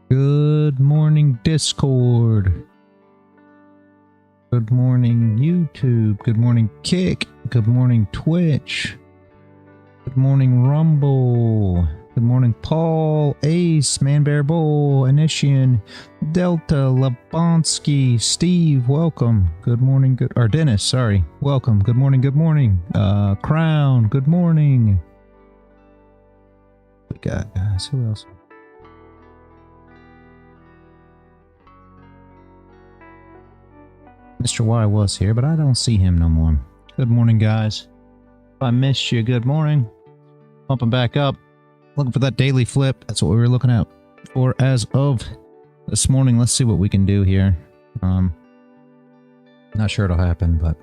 Good morning, Discord. Good morning, YouTube. Good morning, Kick. Good morning, Twitch. Good morning, Rumble. Good morning, Paul, Ace, Manbear Bull, Initian, Delta, Labonsky, Steve, welcome. Good morning, or Dennis, sorry. Welcome. Good morning, good morning. Crown, good morning. We got guys, who else? Mr. Y was here, but I don't see him no more. Good morning, guys. If I missed you, good morning. Pumping back up. Looking for that daily flip. That's what we were looking at for as of this morning. Let's see what we can do here. Not sure it'll happen, but...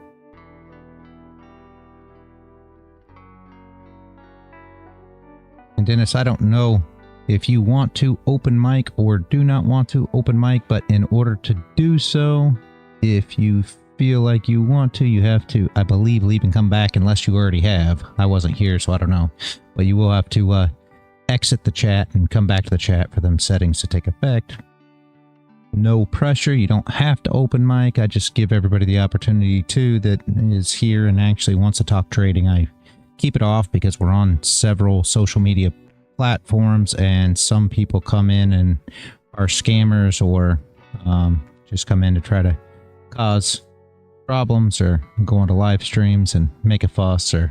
And Dennis, I don't know if you want to open mic or do not want to open mic, but in order to do so... If you feel like you want to, you have to, I believe, leave and come back unless you already have. I wasn't here, so I don't know. But you will have to exit the chat and come back to the chat for them settings to take effect. No pressure. You don't have to open mic. I just give everybody the opportunity to that is here and actually wants to talk trading. I keep it off because we're on several social media platforms and some people come in and are scammers or just come in to try to cause problems or go onto live streams and make a fuss or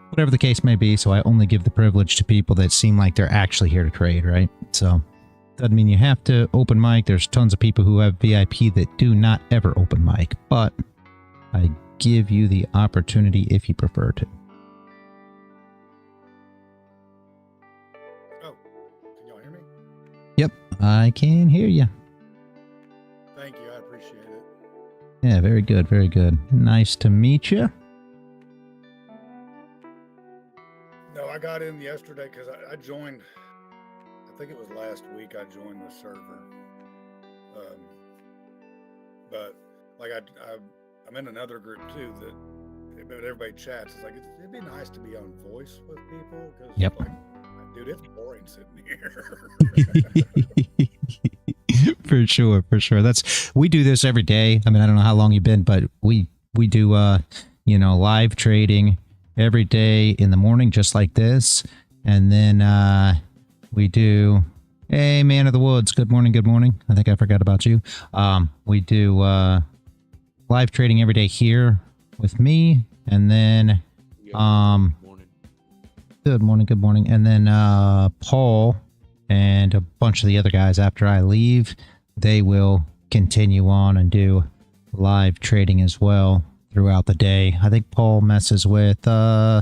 whatever the case may be. So I only give the privilege to people that seem like they're actually here to trade, right? So doesn't mean you have to open mic. There's tons of people who have VIP that do not ever open mic, but I give you the opportunity if you prefer to. Oh, can y'all hear me? Yep, I can hear you. Thank you, I appreciate it. Yeah, very good, very good. Nice to meet you. No, I got in yesterday because I joined, I think it was last week I joined the server. But like I'm in another group too that everybody chats. It's like, it'd be nice to be on voice with people because yep. Like, dude, it's boring sitting here. For sure, for sure. We do this every day. I mean, I don't know how long you've been, but we do you know, live trading every day in the morning, just like this. And then we do, hey, man of the woods, good morning, good morning. I think I forgot about you. We do live trading every day here with me, and then good morning, good morning. And then Paul and a bunch of the other guys after I leave, they will continue on and do live trading as well throughout the day. I think Paul messes with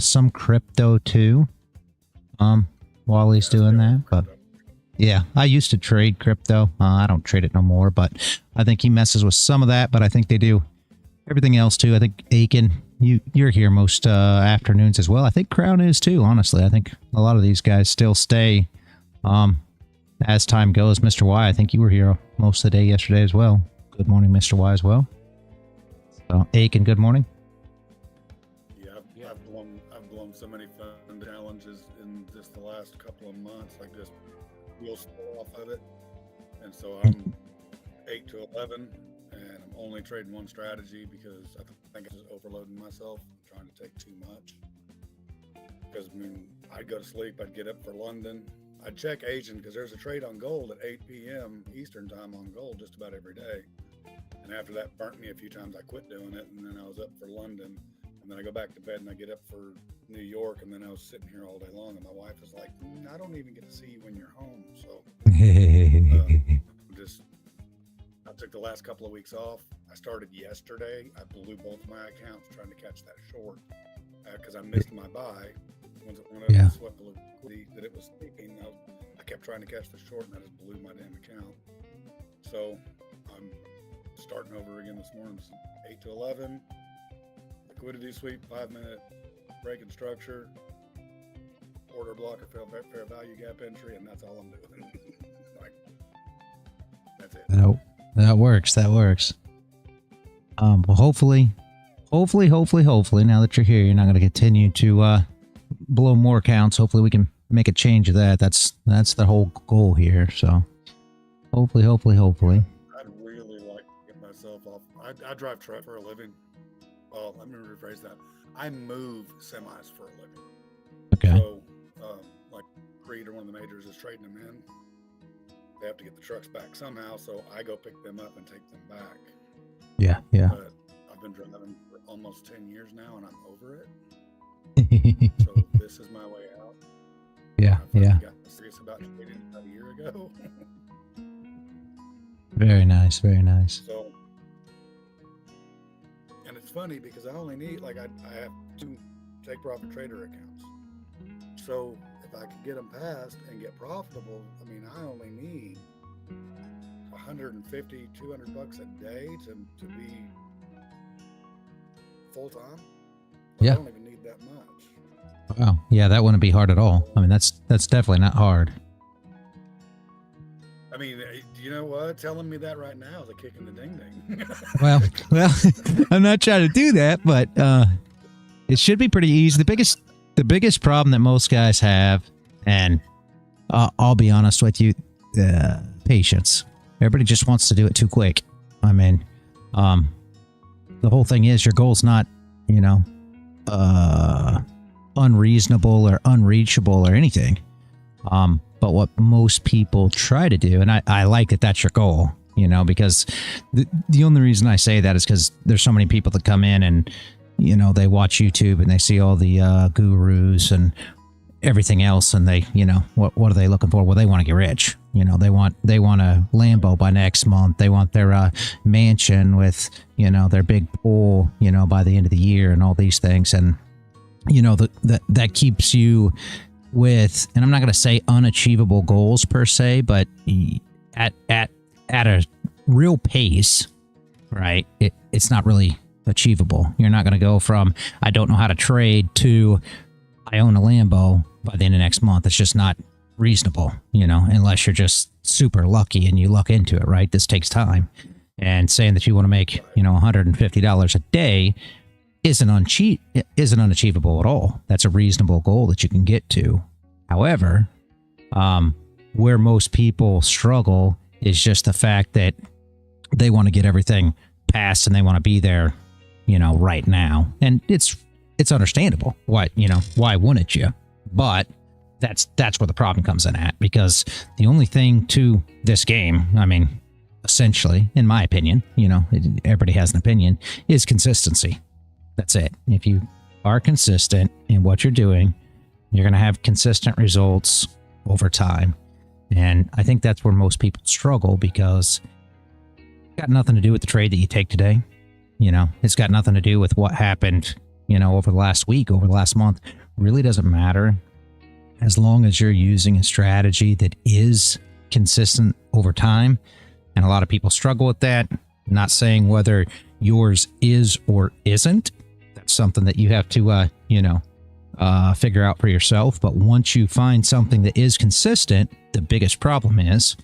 some crypto too while he's doing that. But yeah, I used to trade crypto. I don't trade it no more, but I think he messes with some of that. But I think they do everything else too. I think Aiken, you're here most afternoons as well. I think Crown is too, honestly. I think a lot of these guys still stay as time goes. Mr. Y, I think you were here most of the day yesterday as well. Good morning, Mr. Y, as well. So, Aiken, good morning. Yeah, I've blown so many fun challenges in just the last couple of months, like just real slow off of it. And so I'm 8 to 11, and I'm only trading one strategy because I think I'm just overloading myself, trying to take too much. Because I mean, I'd go to sleep, I'd get up for London. I'd check Asian because there's a trade on gold at 8 p.m. Eastern time on gold just about every day. And after that burnt me a few times, I quit doing it. And then I was up for London. And then I go back to bed and I get up for New York. And then I was sitting here all day long. And my wife was like, I don't even get to see you when you're home. So I took the last couple of weeks off. I started yesterday. I blew both my accounts trying to catch that short because I missed my buy. When it swept the liquidity that it was taking, I kept trying to catch the short and I just blew my damn account. So I'm starting over again this morning. It's 8 to 11, liquidity sweep, 5-minute break and structure, order blocker, fair value gap entry, and that's all I'm doing. Like, that's it. Nope. That works. That works. Well, hopefully, now that you're here, you're not going to continue to blow more accounts. Hopefully we can make a change of that. That's the whole goal here. So Hopefully. I'd really like to get myself off. I drive truck for a living. Well, let me rephrase that. I move semis for a living. Okay. So, like Creed or one of the majors is trading them in. They have to get the trucks back somehow, so I go pick them up and take them back. Yeah. But I've been driving for almost 10 years now, and I'm over it. So this is my way out. Yeah. I got serious about trading about a year ago. Very nice. So, and it's funny because I only need, like, I have 2 take profit trader accounts. So if I could get them passed and get profitable, I mean, I only need 150, 200 bucks a day to be full time. Yeah. I don't even need that much. Wow. Yeah, that wouldn't be hard at all. I mean, that's definitely not hard. I mean, you know what? Telling me that right now is a kick in the ding ding. Well, I'm not trying to do that, but it should be pretty easy. The biggest problem that most guys have, and I'll be honest with you, patience. Everybody just wants to do it too quick. I mean, the whole thing is your goal's not, unreasonable or unreachable or anything. But what most people try to do, and I like that that's your goal, because the only reason I say that is because there's so many people that come in and, they watch YouTube and they see all the gurus and everything else, and they, what are they looking for? Well, they want to get rich. They want a Lambo by next month. They want their mansion with, their big pool, by the end of the year and all these things. And, that keeps you with, and I'm not going to say unachievable goals per se, but at a real pace, right? It's not really achievable. You're not going to go from, I don't know how to trade, to I own a Lambo by the end of next month. It's just not reasonable, unless you're just super lucky and you luck into it, right? This takes time. And saying that you want to make, $150 a day isn't unachievable at all. That's a reasonable goal that you can get to. However, where most people struggle is just the fact that they want to get everything passed and they want to be there, right now. And it's understandable. Why wouldn't you? But that's where the problem comes in at, because the only thing to this game, I mean, essentially, in my opinion, everybody has an opinion, is consistency. That's it. If you are consistent in what you're doing, you're going to have consistent results over time. And I think that's where most people struggle, because it's got nothing to do with the trade that you take today. It's got nothing to do with what happened, over the last week, over the last month. Really doesn't matter. As long as you're using a strategy that is consistent over time. And a lot of people struggle with that. Not saying whether yours is or isn't. That's something that you have to, figure out for yourself. But once you find something that is consistent, the biggest problem is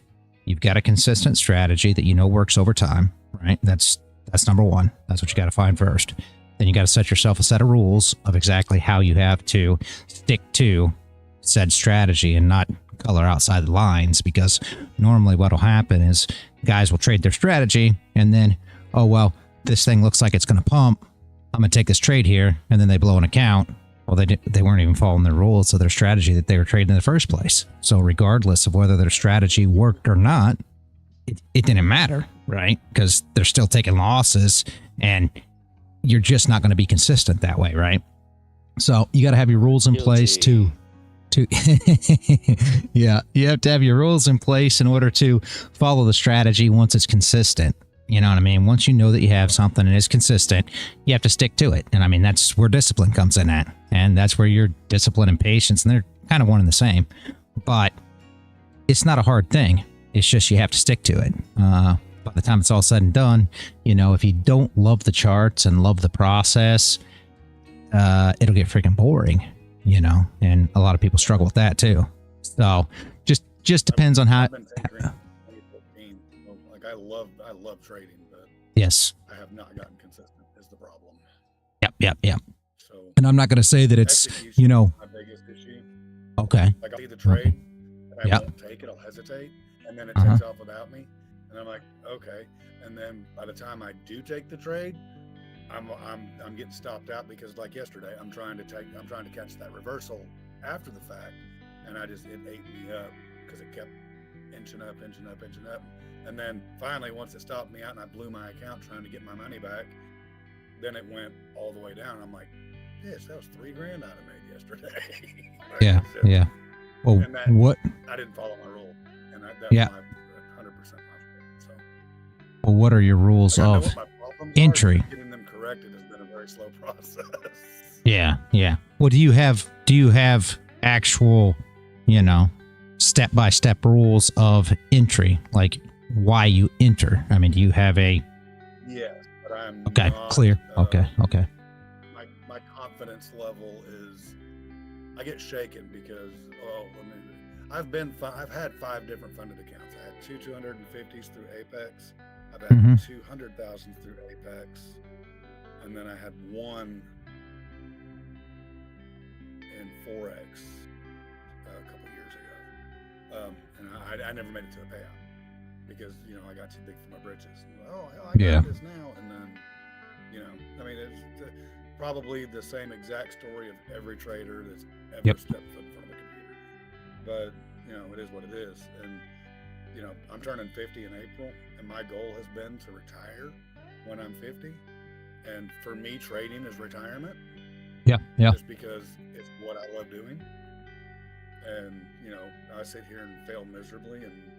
you've got a consistent strategy that works over time, right? That's number one. That's what you got to find first. Then you got to set yourself a set of rules of exactly how you have to stick to said strategy and not color outside the lines, because normally what'll happen is guys will trade their strategy and then, oh, well, this thing looks like it's going to pump. I'm going to take this trade here. And then they blow an account. Well, they weren't even following the rules of their strategy that they were trading in the first place. So regardless of whether their strategy worked or not, it didn't matter, right? Because they're still taking losses and you're just not going to be consistent that way, right? So you got to have your rules in place to yeah, you have to have your rules in place in order to follow the strategy once it's consistent. You know what I mean? Once you know that you have something and it's consistent, you have to stick to it. And I mean, that's where discipline comes in at. And that's where your discipline and patience, and they're kind of one and the same. But it's not a hard thing. It's just you have to stick to it. By the time it's all said and done, if you don't love the charts and love the process, it'll get freaking boring. And a lot of people struggle with that too. So just depends on how. I've been tinkering since 2015. Like I love trading, but yes, I have not gotten consistent. Is the problem? Yep. So, and I'm not going to say that it's my biggest issue. Okay. Like I'll see the trade, and I won't take it. I'll hesitate, and then it takes off without me, and I'm like, okay. And then by the time I do take the trade, I'm getting stopped out because, like yesterday, I'm trying to catch that reversal after the fact, and it ate me up because it kept inching up, and then finally, once it stopped me out and I blew my account trying to get my money back, then it went all the way down. I'm like, yes, that was $3 grand I'd have made yesterday. Yeah, yeah. Well, what? I didn't follow my rule, and that's 100% my fault. So, well, what are your rules of entry? Getting them corrected has been a very slow process. Yeah, yeah. Well, do you have actual, step-by-step rules of entry, like why you enter? I mean, do you have a? Yes, but I'm okay. Not, clear. Okay. My confidence level is, I get shaken because I've had 5 different funded accounts. I had 2 250s through Apex. I've had 200,000 through Apex, and then I had 1 in Forex a couple years ago, and I never made it to a payout because I got too big for my britches. I got this now, and then I mean it's probably the same exact story of every trader that's ever stepped foot in front of a computer. But it is what it is, and I'm turning 50 in April, and my goal has been to retire when I'm 50. And for me, trading is retirement. Yeah. Just because it's what I love doing. And I sit here and fail miserably, and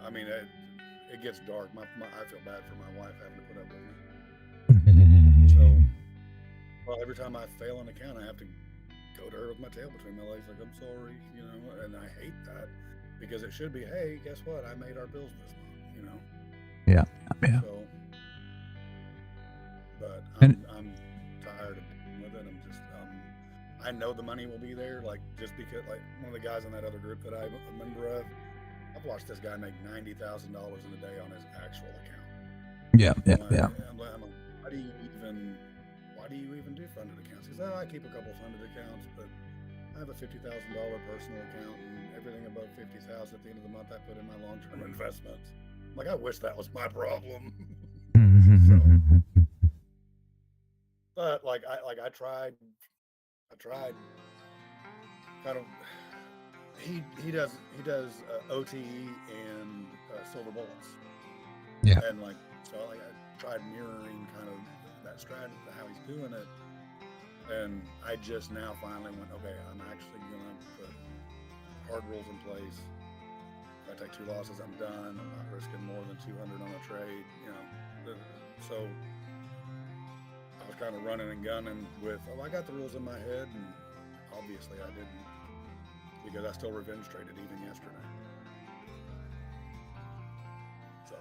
I mean, it gets dark. I feel bad for my wife having to put up with me. So, well, every time I fail an account, I have to go to her with my tail between my legs, like, I'm sorry, and I hate that because it should be, hey, guess what? I made our bills this month, Yeah. So, but I'm tired of dealing with it. I'm just, I know the money will be there, like, just because, like, one of the guys in that other group that I'm a member of, I've watched this guy make $90,000 in a day on his actual account. Yeah. I'm like, why do you even do funded accounts? He says, I keep a couple funded accounts, but I have a $50,000 personal account, and everything above $50,000 at the end of the month I put in my long-term investments. I'm like, I wish that was my problem. But I tried kind of. He does OTE and silver bullets. Yeah. And so I tried mirroring kind of that strategy, how he's doing it, and I just now finally went, okay, I'm actually gonna put hard rules in place. If I take 2 losses, I'm done. I'm not risking more than 200 on a trade. So I was kind of running and gunning with, I got the rules in my head, and obviously I didn't, because I still revenge traded even yesterday. So.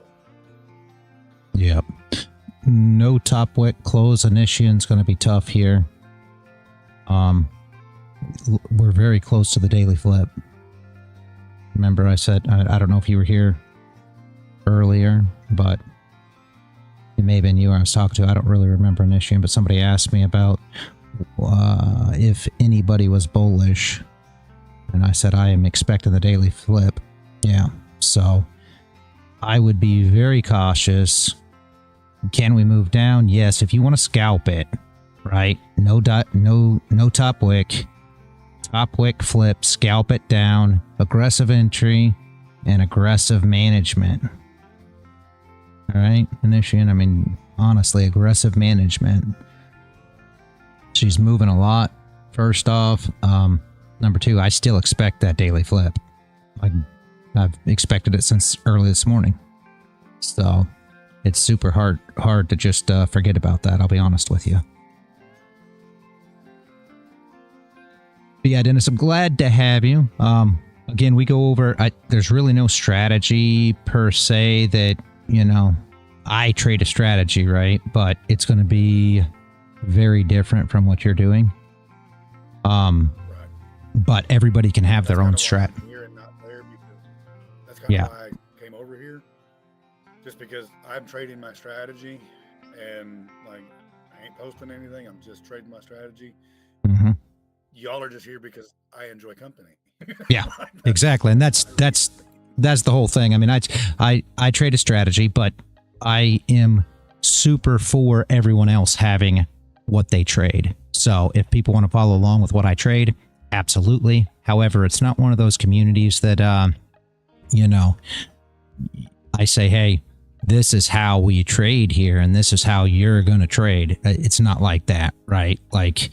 Yep. No top wick close initiation's going to be tough here. We're very close to the daily flip. Remember I said, I don't know if you were here earlier, but it may have been you I was talking to. I don't really remember initiating, but somebody asked me about if anybody was bullish. And I said, I am expecting the daily flip. Yeah. So I would be very cautious. Can we move down? Yes. If you want to scalp it, right? No top wick. Top wick flip, scalp it down, aggressive entry, and aggressive management. All right. Initiation, I mean, honestly, aggressive management. She's moving a lot. First off, number 2, I still expect that daily flip. I've expected it since early this morning. So it's super hard to just forget about that. I'll be honest with you. But yeah, Dennis, I'm glad to have you. Again, we go over, there's really no strategy per se that, I trade a strategy, right? But it's going to be very different from what you're doing. But everybody can have their own strat. That's kind of why I came over here. Just because I'm trading my strategy, and I ain't posting anything. I'm just trading my strategy. Mm-hmm. Y'all are just here because I enjoy company. Yeah, exactly. And that's that's the whole thing. I mean, I trade a strategy, but I am super for everyone else having what they trade. So if people want to follow along with what I trade, absolutely. However, it's not one of those communities that, you know, I say, hey, this is how we trade here and this is how you're going to trade. It's not like that, right? Like,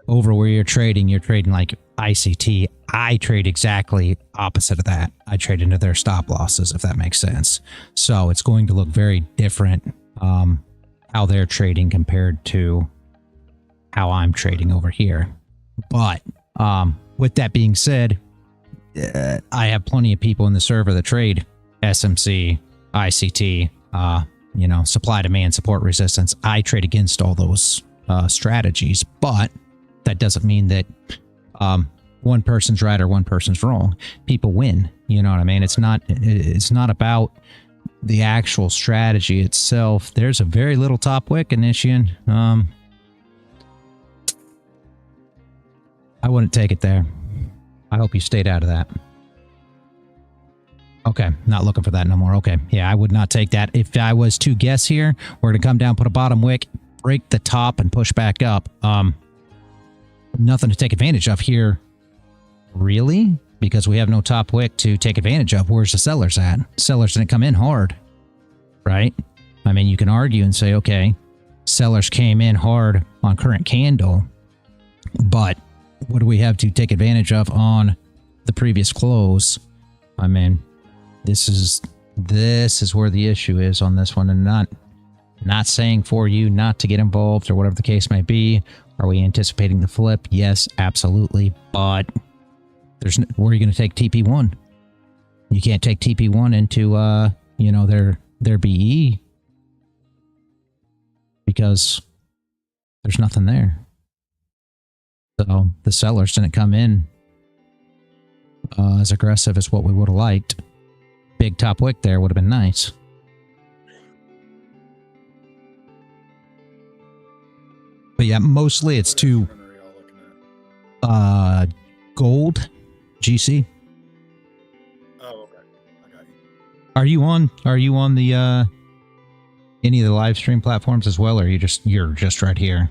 over where you're trading like ICT. I trade exactly opposite of that. I trade into their stop losses, if that makes sense. So it's going to look very different, how they're trading compared to how I'm trading over here. But with that being said, I have plenty of people in the server that trade SMC, ICT, you know, supply, demand, support, resistance. I trade against all those strategies, but that doesn't mean that one person's right or one person's wrong. People win. You know what I mean? It's not about the actual strategy itself. There's a very little top wick initiation. I wouldn't take it there. I hope you stayed out of that. Okay, not looking for that no more. Okay, yeah, I would not take that. If I was to guess here, we're going to come down, put a bottom wick, break the top, and push back up. Nothing to take advantage of here, really, because we have no top wick to take advantage of. Where's the sellers at? Sellers didn't come in hard, right? I mean, you can argue and say, okay, sellers came in hard on current candle, but what do we have to take advantage of on the previous close? I mean, this is where the issue is on this one, and not saying for you not to get involved or whatever the case may be. Are we anticipating the flip? Yes, absolutely. But where are you going to take TP1? You can't take TP1 into you know, their BE because there's nothing there. So the sellers didn't come in as aggressive as what we would have liked. Big top wick there would have been nice. But yeah, mostly it's to gold GC. Oh, okay. I got you. Are you on the any of the live stream platforms as well, or you're just right here?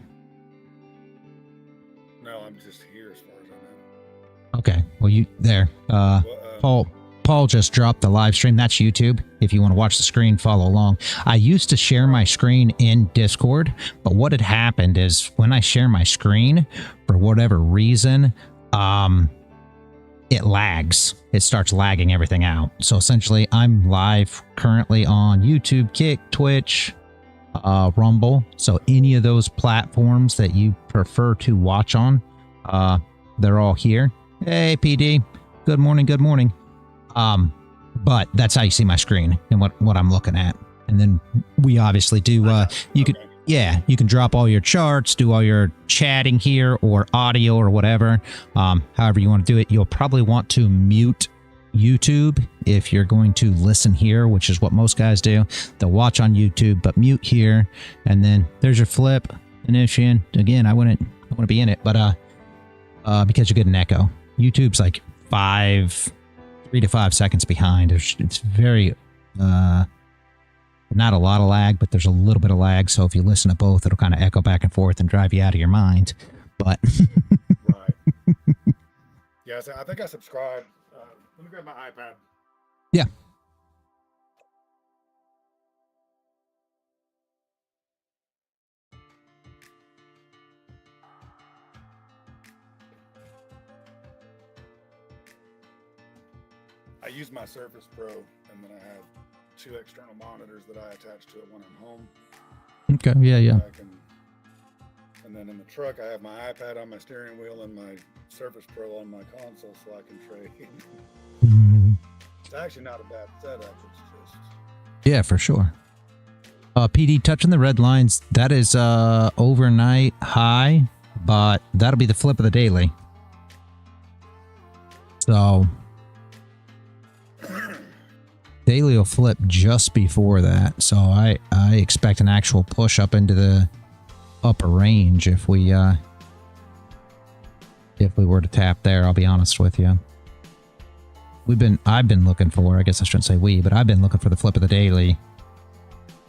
No, I'm just here as far as I know. Okay. Well, you there. Paul just dropped the live stream. That's YouTube. If you want to watch the screen, follow along. I used to share my screen in Discord, but what had happened is when I share my screen, for whatever reason, it lags. It starts lagging everything out. So essentially, I'm live currently on YouTube, Kick, Twitch, Rumble. So any of those platforms that you prefer to watch on, they're all here. Hey, PD. Good morning. Good morning. But that's how you see my screen and what I'm looking at. And then we obviously do, you could, yeah, you can drop all your charts, do all your chatting here or audio or whatever. However you want to do it. You'll probably want to mute YouTube if you're going to listen here, which is what most guys do. They'll watch on YouTube, but mute here. And then there's your flip initiation. Again, I wouldn't be in it, but, because you get an echo. YouTube's like 3 to 5 seconds behind. It's very, not a lot of lag, but there's a little bit of lag. So if you listen to both, it'll kind of echo back and forth and drive you out of your mind. But right. Yeah, so I think I subscribed. Let me grab my iPad. Yeah. I use my Surface Pro, and then I have 2 external monitors that I attach to it when I'm home. Okay, yeah. And then in the truck, I have my iPad on my steering wheel and my Surface Pro on my console, so I can trade. It's actually not a bad setup. It's just... Yeah, for sure. PD touching the red lines. That is overnight high, but that'll be the flip of the daily. So daily will flip just before that. So I expect an actual push up into the upper range if we were to tap there. I'll be honest with you. I've been looking for, I guess I shouldn't say we, but I've been looking for the flip of the daily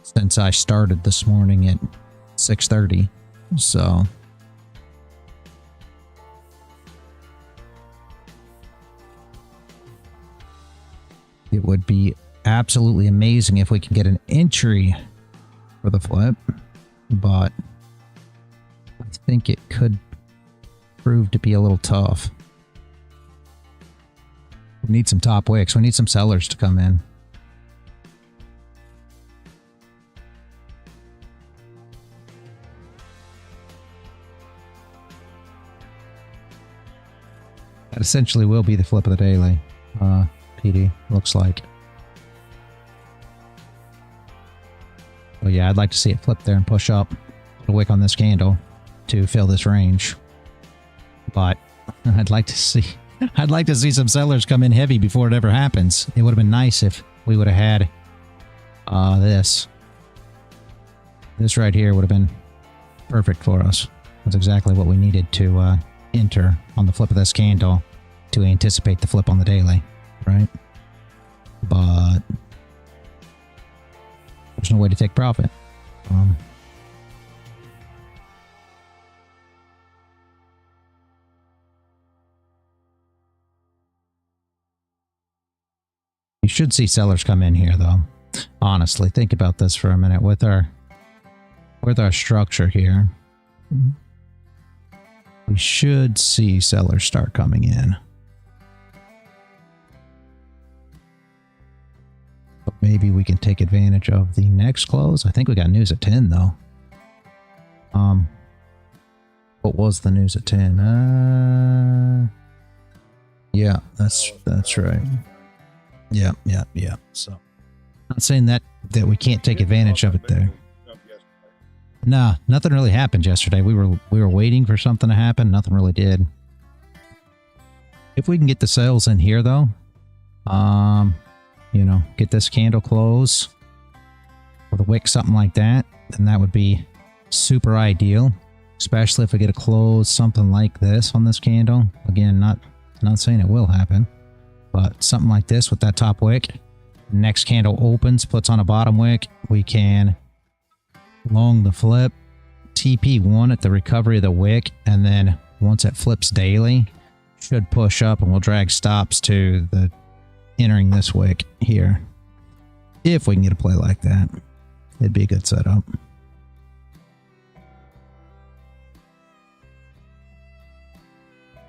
since I started this morning at 6:30. So it would be absolutely amazing if we can get an entry for the flip, but I think it could prove to be a little tough. We need some top wicks. We need some sellers to come in. That essentially will be the flip of the daily, PD, looks like. Well, yeah, I'd like to see it flip there and push up a wick on this candle to fill this range. But I'd like to see some sellers come in heavy before it ever happens. It would have been nice if we would have had this. This right here would have been perfect for us. That's exactly what we needed to enter on the flip of this candle to anticipate the flip on the daily, right? But there's no way to take profit. You should see sellers come in here, though. Honestly, think about this for a minute. With our structure here, we should see sellers start coming in. But maybe we can take advantage of the next close. I think we got news at 10, though. What was the news at 10? Yeah, that's right. Yeah. So, not saying that we can't take advantage of it there. Nah, nothing really happened yesterday. We were waiting for something to happen. Nothing really did. If we can get the sales in here, though, you know, get this candle close with a wick, something like that, then that would be super ideal. Especially if we get a close something like this on this candle. Again, not saying it will happen, but something like this with that top wick. Next candle opens, puts on a bottom wick. We can long the flip, TP1 at the recovery of the wick, and then once it flips daily, should push up and we'll drag stops to the entering this wick here. If we can get a play like that, it'd be a good setup.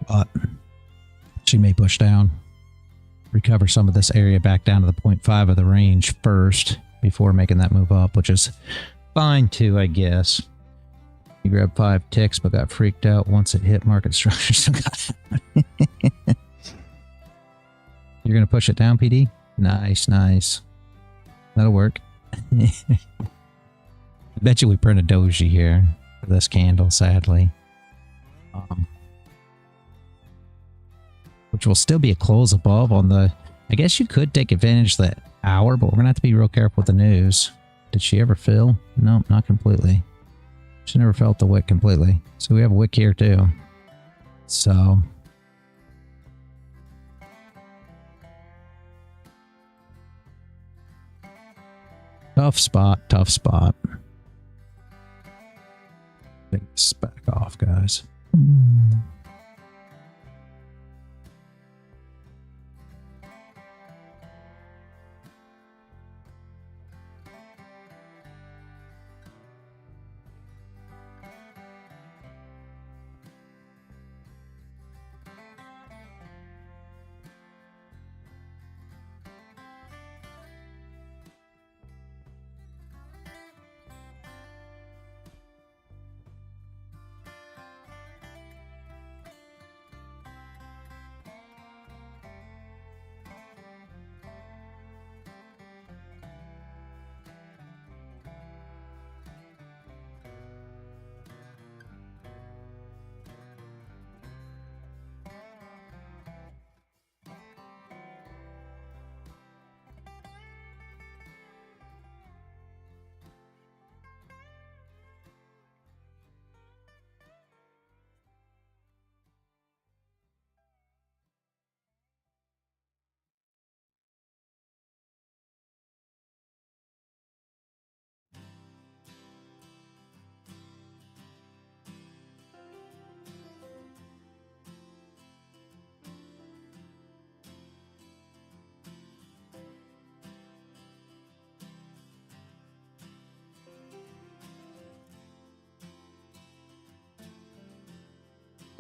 But she may push down, recover some of this area back down to the 0.5 of the range first before making that move up, which is fine too, I guess. You grabbed 5 ticks but got freaked out once it hit market structure. You're going to push it down, PD? Nice. That'll work. I bet you we print a doji here for this candle, sadly. Which will still be a close above on the... I guess you could take advantage of that hour, but we're going to have to be real careful with the news. Did she ever fill? No, not completely. She never felt the wick completely. So we have a wick here too. So... Tough spot. Take this back off, guys.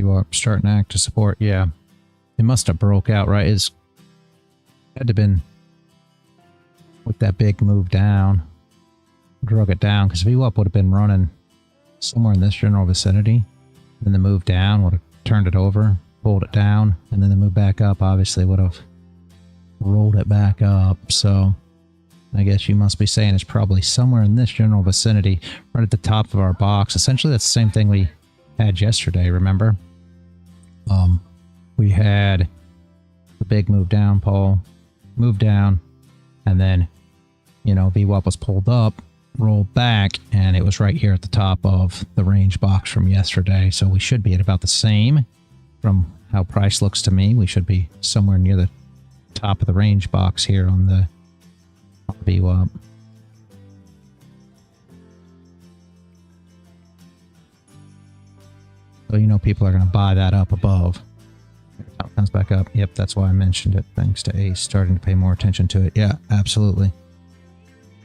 You are starting to act to support. Yeah. It must have broke out, right? It's had to have been with that big move down. Drug it down because VWAP would have been running somewhere in this general vicinity. Then the move down would have turned it over, pulled it down, and then the move back up obviously would have rolled it back up. So I guess you must be saying it's probably somewhere in this general vicinity, right at the top of our box. Essentially, that's the same thing we had yesterday, remember? We had the big move down, Paul, move down, and then, you know, VWAP was pulled up, rolled back, and it was right here at the top of the range box from yesterday. So we should be at about the same from how price looks to me. We should be somewhere near the top of the range box here on the VWAP. So you know people are going to buy that up above. It comes back up. Yep, that's why I mentioned it. Thanks to Ace starting to pay more attention to it. Yeah, absolutely.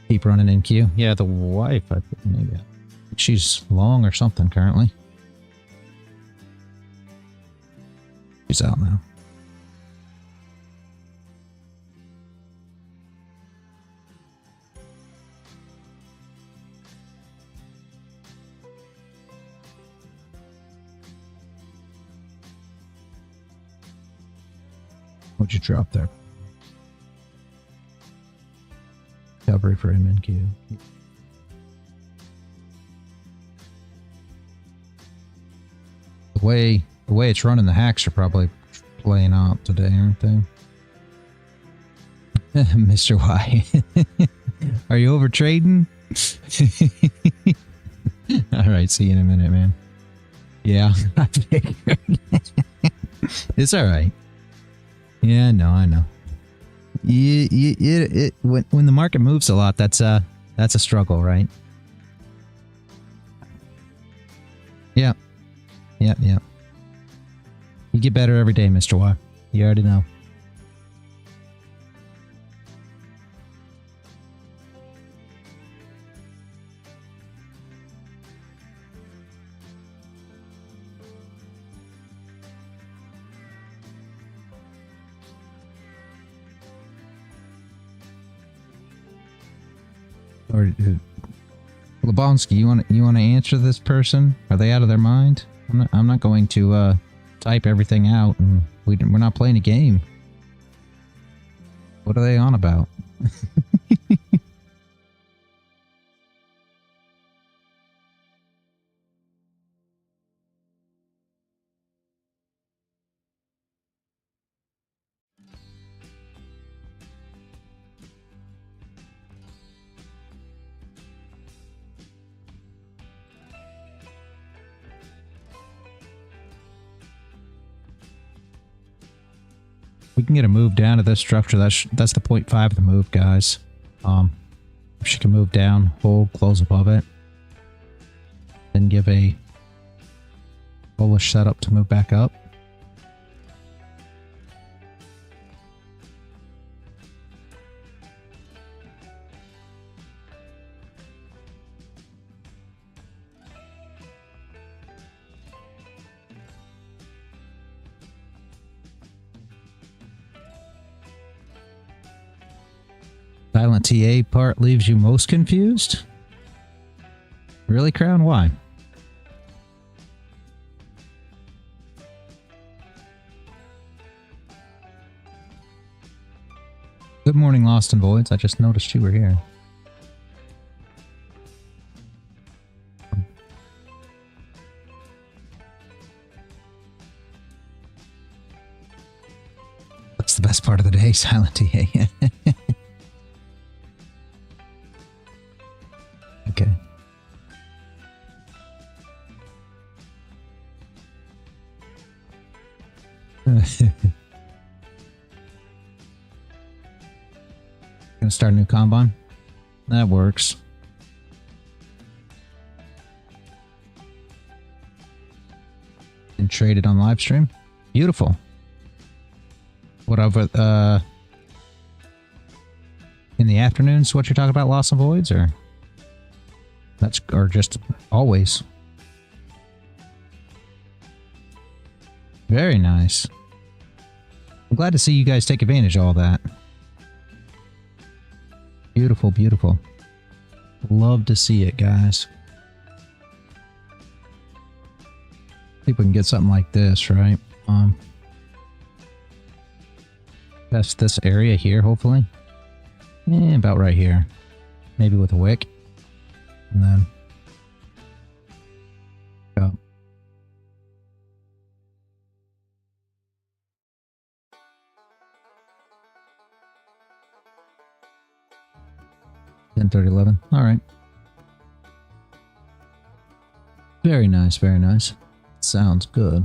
Keep running in queue. Yeah, the wife, I think maybe she's long or something currently. She's out now. What'd you drop there? Recovery for MNQ. The way it's running, the hacks are probably playing out today, aren't they? Mr. Y. Are you over trading? Alright, see you in a minute, man. Yeah, I figured. It's alright. Yeah, no, I know. When the market moves a lot, that's a struggle, right? Yeah. Yep. You get better every day, Mr. Y. You already know. Or Lebonsky, you want to answer this person? Are they out of their mind? I'm not going to type everything out, and we're not playing a game. What are they on about? We can get a move down to this structure. That's the 0.5 of the move, guys. If she can move down, hold, close above it, then give a bullish setup to move back up. Silent TA part leaves you most confused? Really, Crown? Why? Good morning, Lost and Voids. I just noticed you were here. That's the best part of the day, Silent TA. Okay. Gonna start a new combine? That works. And trade it on live stream? Beautiful. What over in the afternoons, what you're talking about, Lost and Voids, or that's, or just always? Very nice. I'm glad to see you guys take advantage of all that. Beautiful, beautiful. Love to see it, guys. See if we can get something like this, right? Test this area here, hopefully. About right here. Maybe with a wick. And then go. $10.30.11. All right. Very nice, very nice. Sounds good.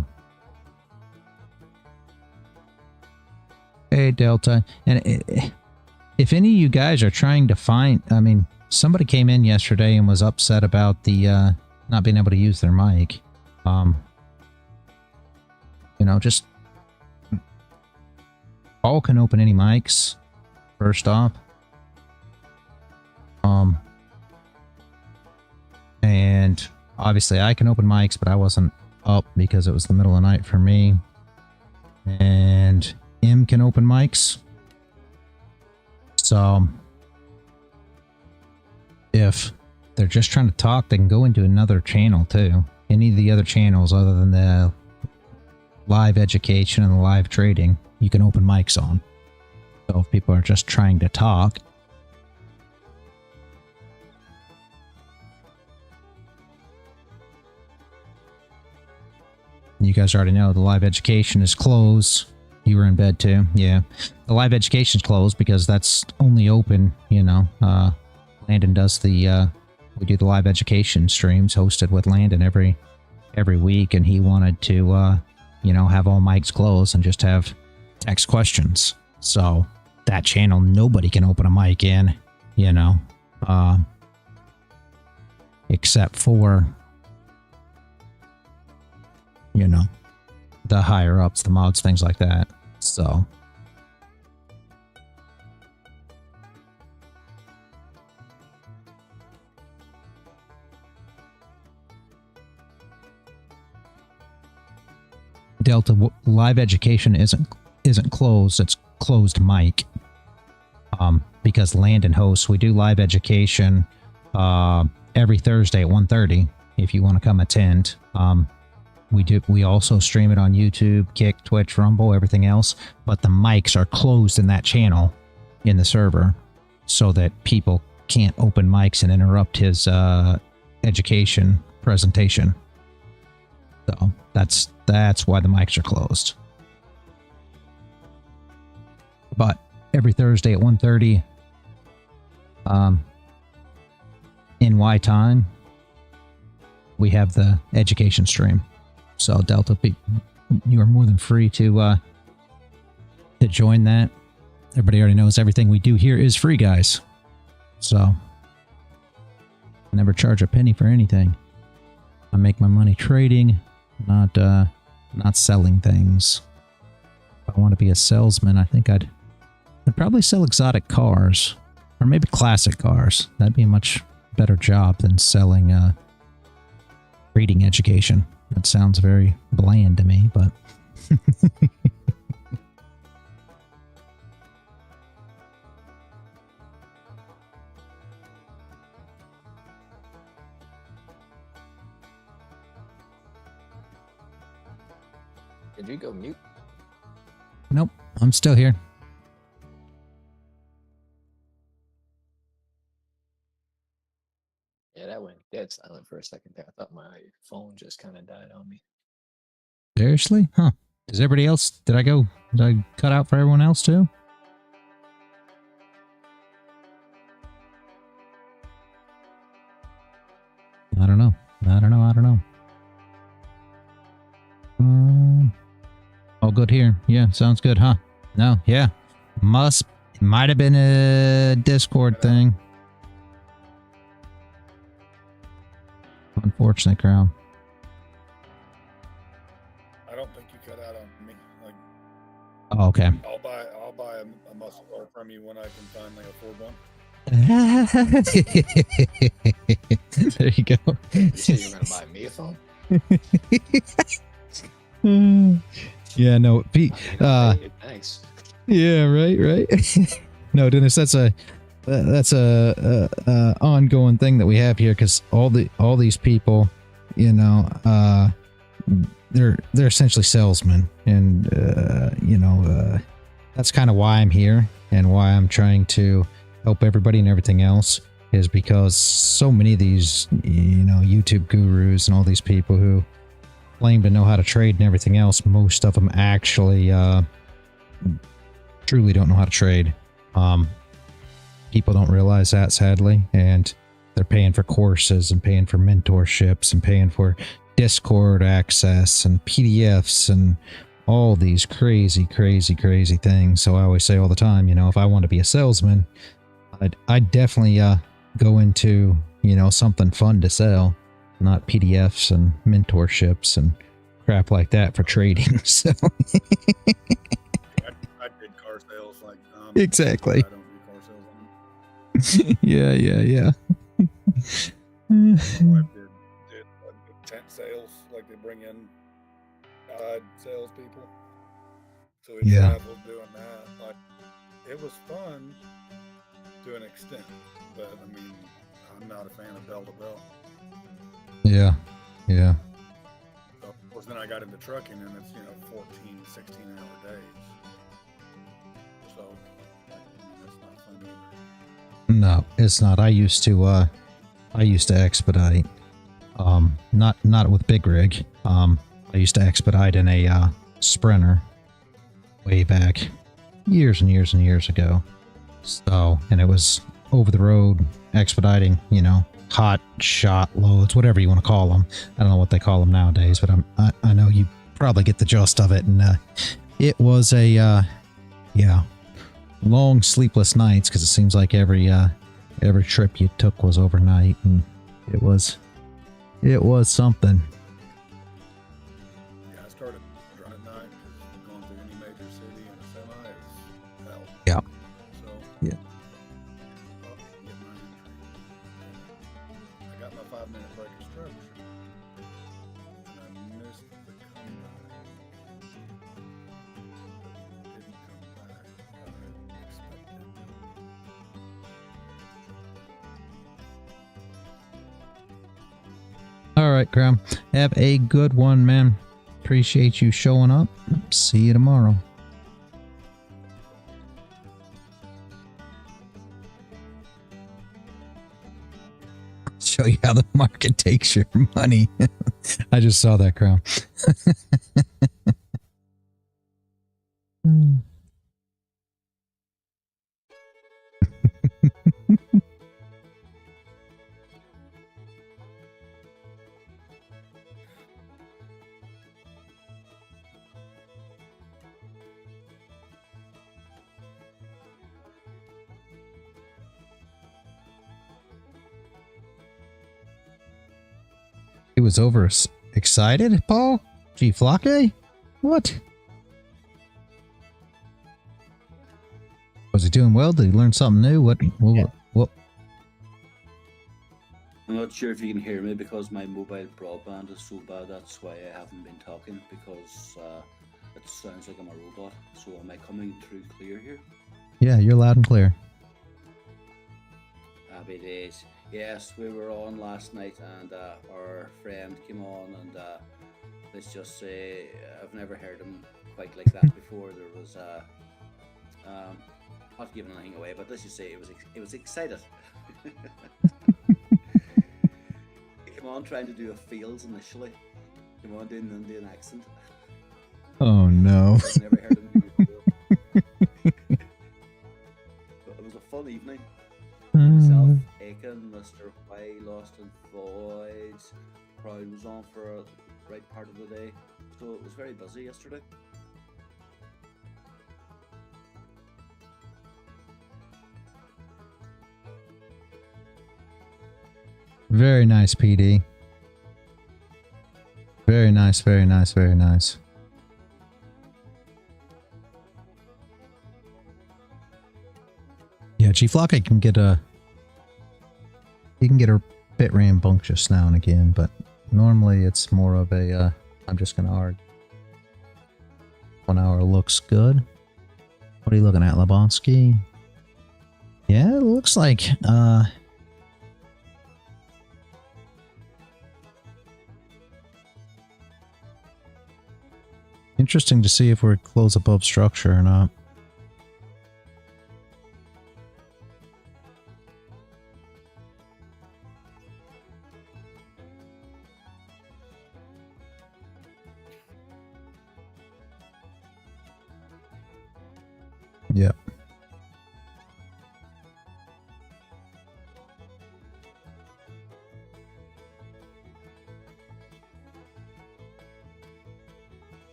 Hey, Delta. And if any of you guys are trying to find, I mean, somebody came in yesterday and was upset about the not being able to use their mic. You know, just all can open any mics. First off. And obviously I can open mics, but I wasn't up because it was the middle of the night for me. And M can open mics. So if they're just trying to talk, they can go into another channel too. Any of the other channels other than the live education and the live trading, you can open mics on. So if people are just trying to talk, you guys already know the live education is closed. You were in bed too. Yeah. The live education is closed because that's only open, you know. Landon does the, we do the live education streams hosted with Landon every week. And he wanted to, you know, have all mics closed and just have text questions. So that channel, nobody can open a mic in, you know, except for, you know, the higher ups, the mods, things like that. So Delta, live education isn't closed, it's closed mic. Because Landon hosts, we do live education every Thursday at 1:30 if you want to come attend. We also stream it on YouTube, Kick, Twitch, Rumble, everything else. But the mics are closed in that channel in the server so that people can't open mics and interrupt his education presentation. So that's why the mics are closed. But every Thursday at 1:30 NY time, we have the education stream. So Delta, you are more than free to join that. Everybody already knows everything we do here is free, guys. So I never charge a penny for anything. I make my money trading, not selling things. If I want to be a salesman, I think I'd probably sell exotic cars, or maybe classic cars. That'd be a much better job than selling trading education. That sounds very bland to me, but Did you go mute? nope, I'm still here. Yeah, that went dead silent for a second there. I thought my phone just kind of died on me. Seriously? Huh. Does everybody else, did I cut out for everyone else too? I don't know. All good here. Yeah, sounds good, huh? No, yeah. It might have been a Discord thing. Unfortunate, crowd. I don't think you cut out on me. Like, oh, okay. I'll buy a muscle car from you when I can finally afford one. There you go. You say you're gonna buy me a phone? Yeah, no, Nice. yeah, right. No, Dennis, that's a ongoing thing that we have here, because all these people, you know, they're essentially salesmen, and that's kind of why I'm here and why I'm trying to help everybody and everything else, is because so many of these, YouTube gurus and all these people who claim to know how to trade and everything else, most of them actually truly don't know how to trade. People don't realize that, sadly, and they're paying for courses and paying for mentorships and paying for Discord access and PDFs and all these crazy things. So I always say all the time, if I want to be a salesman, I'd definitely go into, something fun to sell, not PDFs and mentorships and crap like that for trading. So I did car sales like exactly. I don't do car sales anymore. Yeah. My wife did tent sales, like they bring in outside salespeople. So we traveled doing that. Like, it was fun to an extent, but I mean, I'm not a fan of bell to bell. Yeah. So, of course, then I got into trucking, and it's 14, 16-hour days. So that's not fun either. No, it's not. I used to expedite. Not with big rig. I used to expedite in a Sprinter way back years and years ago. So, and it was over the road expediting, hot shot loads, whatever you want to call them. I don't know what they call them nowadays, but I know you probably get the gist of it. And it was a long sleepless nights, because it seems like every trip you took was overnight, and it was something. Yeah, I started driving at night because going through any major city in a semi is hell. Yeah. So Yeah. Well, get my entry. I got my 5-minute break of structure, and I missed the comeback. Didn't come back how I expected. All right, Graham. Have a good one, man. Appreciate you showing up. See you tomorrow. Show you how the market takes your money. I just saw that, Graham. He was over excited, Paul? Gee, Flake? What? Was he doing well? Did he learn something new? What? I'm not sure if you can hear me because my mobile broadband is so bad. That's why I haven't been talking, because it sounds like I'm a robot. So am I coming through clear here? Yeah, you're loud and clear. Happy days. Yes, we were on last night, and our friend came on, and let's just say I've never heard him quite like that before. There was not giving anything away, but let's just say it was excited. He came on trying to do a fields initially. Came on doing an Indian accent. Oh no! I've never heard him do it before. But it was a fun evening. Myself, Aiken, Mr. Why, Lost and Voids, Crown was on for a right part of the day, so it was very busy yesterday. Very nice, PD. Very nice, very nice, very nice. Yeah, G-Flock can get a bit rambunctious now and again, but normally it's more of a I'm just gonna argue. 1 hour looks good. What are you looking at, Lebonsky? Yeah, it looks like interesting to see if we're close above structure or not. Yep.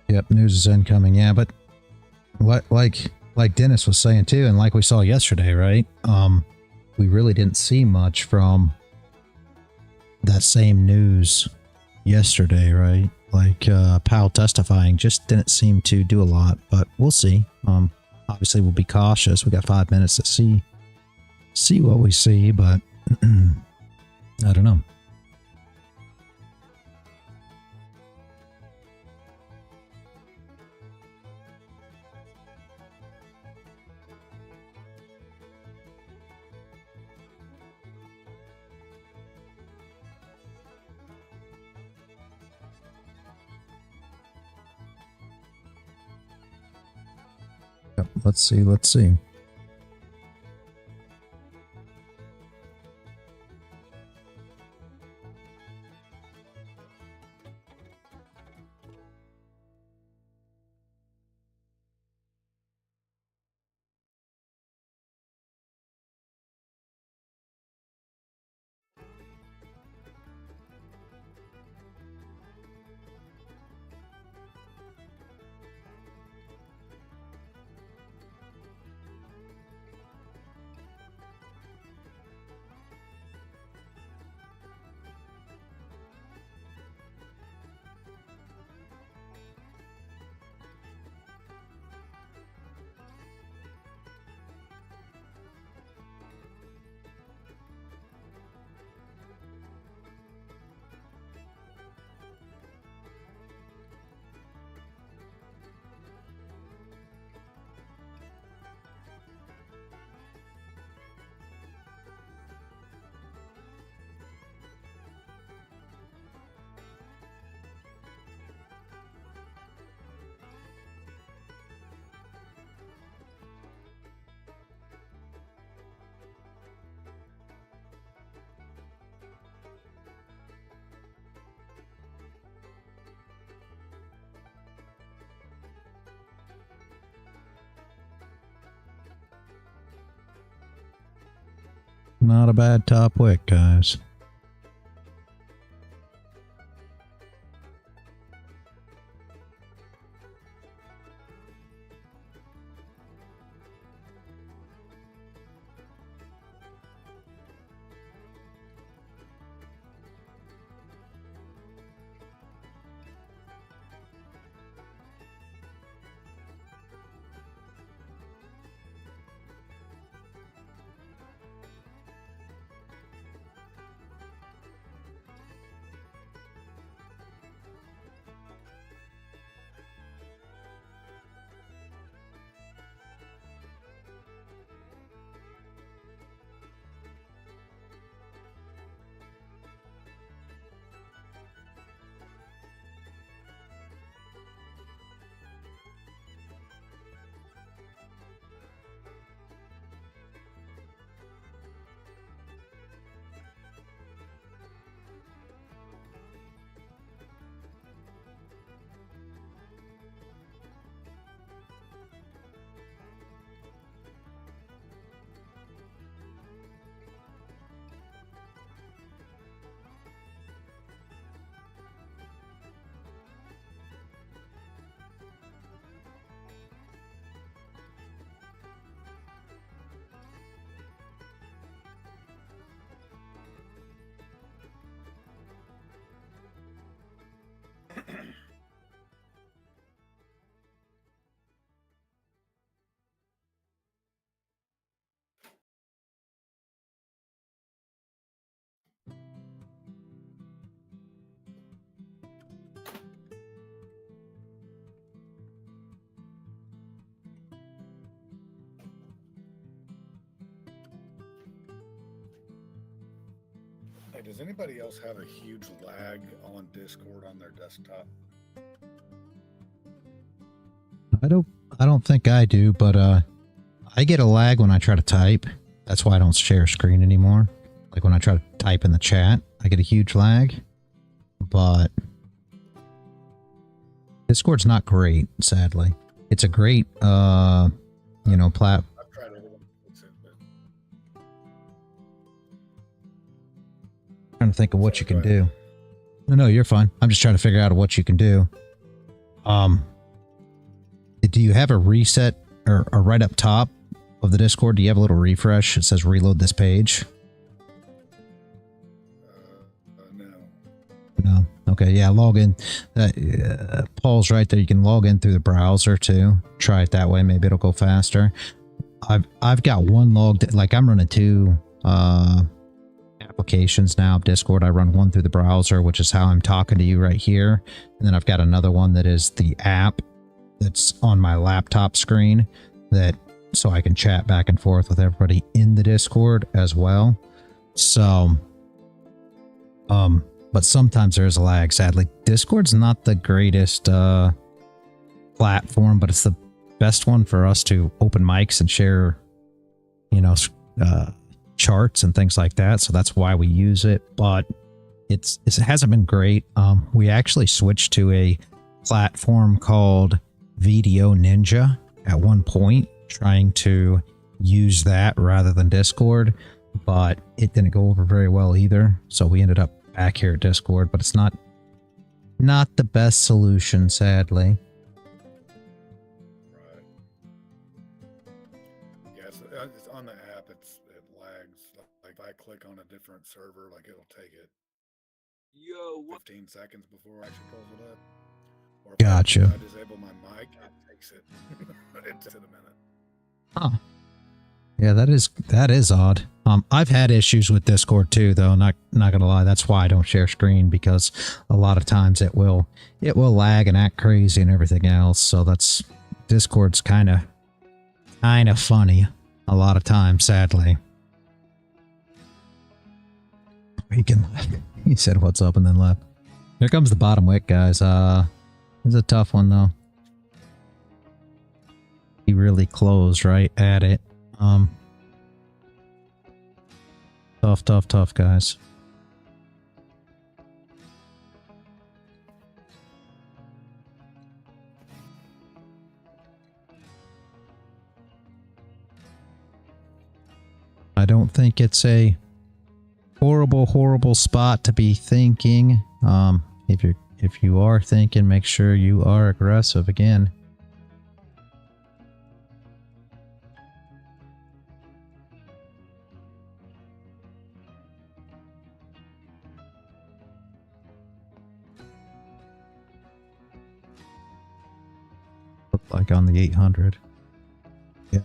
Yep, news is incoming. Yeah, but like Dennis was saying too, and like we saw yesterday, right? We really didn't see much from that same news yesterday, right? Like Powell testifying just didn't seem to do a lot, but we'll see. Obviously we'll be cautious. We got 5 minutes to see what we see, but I don't know. Yep, let's see. Not a bad top wick, guys. Hey, does anybody else have a huge lag on Discord on their desktop? I don't think I do, but I get a lag when I try to type. That's why I don't share screen anymore. Like when I try to type in the chat, I get a huge lag. But Discord's not great, sadly. It's a great you know, I've tried everything to fix it, but trying to think of what Sorry, you can go ahead. do. No, you're fine. I'm just trying to figure out what you can do. Do you have a reset or right up top of the Discord? Do you have a little refresh? It says reload this page. no. No. Okay. Yeah. Log in. Paul's right there. You can log in through the browser too. Try it that way. Maybe it'll go faster. I've got one logged. Like I'm running two applications now of Discord. I run one through the browser, which is how I'm talking to you right here, and then I've got another one that is the app that's on my laptop screen, that so I can chat back and forth with everybody in the Discord as well. So but sometimes there's a lag, sadly. Discord's not the greatest platform, but it's the best one for us to open mics and share, you know, charts and things like that. So that's why we use it, but it hasn't been great. We actually switched to a platform called Video Ninja at one point, trying to use that rather than Discord, but it didn't go over very well either. So we ended up back here at Discord, but it's not the best solution, sadly. Right. Yeah, it's on the app. It lags. Like if I click on a different server, like it'll take it 15 seconds before it actually pulls it up. Or if Gotcha. I disable my mic, it takes it. It takes it a minute. Huh. Yeah, that is odd. I've had issues with Discord too, though. Not gonna lie. That's why I don't share screen, because a lot of times it will lag and act crazy and everything else. So that's Discord's kind of funny a lot of times, sadly. He said what's up and then left. Here comes the bottom wick, guys. It's a tough one though. He really closed right at it. Tough, guys. I don't think it's a horrible spot to be thinking. If you are thinking, make sure you are aggressive again. Looked like on the 800. Yeah.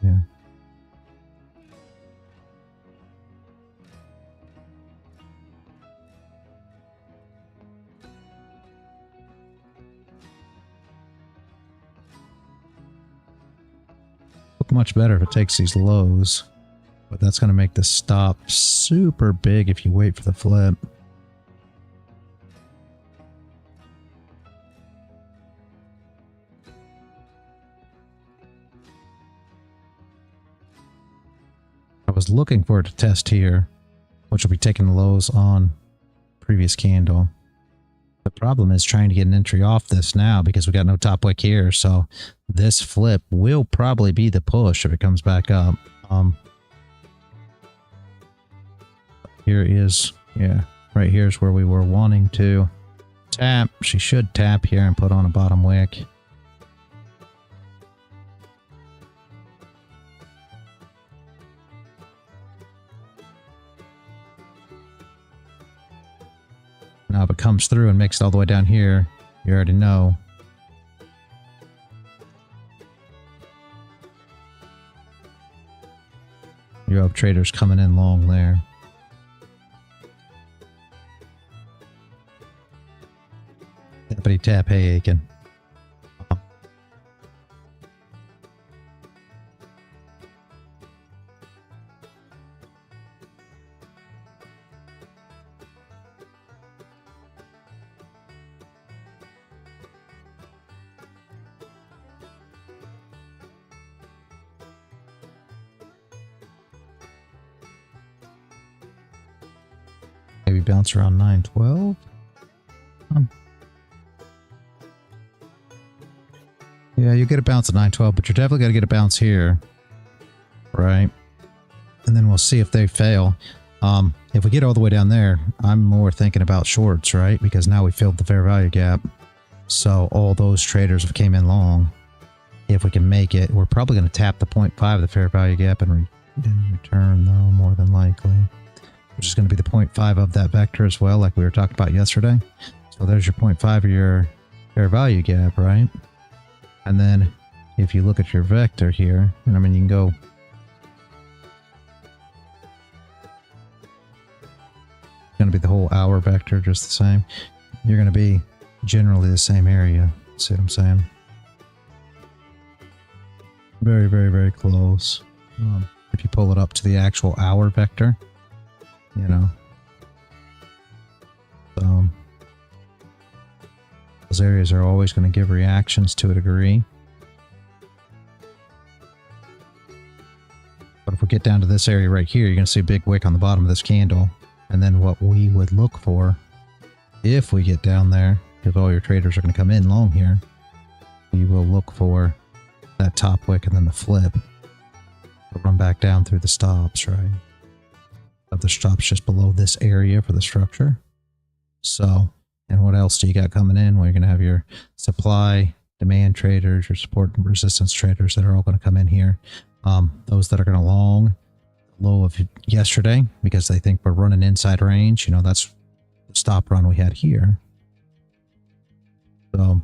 Yeah. Look much better if it takes these lows, but that's going to make the stop super big if you wait for the flip. I was looking for it to test here, which will be taking the lows on previous candle. The problem is trying to get an entry off this now because we got no top wick here. So this flip will probably be the push if it comes back up. Here is, yeah, right here is where we were wanting to tap. She should tap here and put on a bottom wick. Now if it comes through and makes it all the way down here, you already know. You have traders coming in long there. Tappity tap, hey Aiken. Maybe bounce around 912. Yeah, you get a bounce at 912, but you're definitely got to get a bounce here, right? And then we'll see if they fail. If we get all the way down there, I'm more thinking about shorts, right? Because now we filled the fair value gap. So all those traders have came in long. If we can make it, we're probably going to tap the 0.5 of the fair value gap and return, though, more than likely. Which is going to be the 0.5 of that vector as well, like we were talking about yesterday. So there's your 0.5 of your fair value gap, right? And then if you look at your vector here, and I mean, you can go going to be the whole hour vector just the same. You're going to be generally the same area. See what I'm saying? Very, very, very close. If you pull it up to the actual hour vector, you know. So those areas are always going to give reactions to a degree. But if we get down to this area right here, you're going to see a big wick on the bottom of this candle. And then what we would look for, if we get down there, because all your traders are going to come in long here, you will look for that top wick and then the flip. We'll run back down through the stops, right? But the stops just below this area for the structure. So, and what else do you got coming in? Well, you're going to have your supply, demand traders, your support and resistance traders that are all going to come in here. Those that are going to long low of yesterday because they think we're running inside range. You know, that's the stop run we had here. So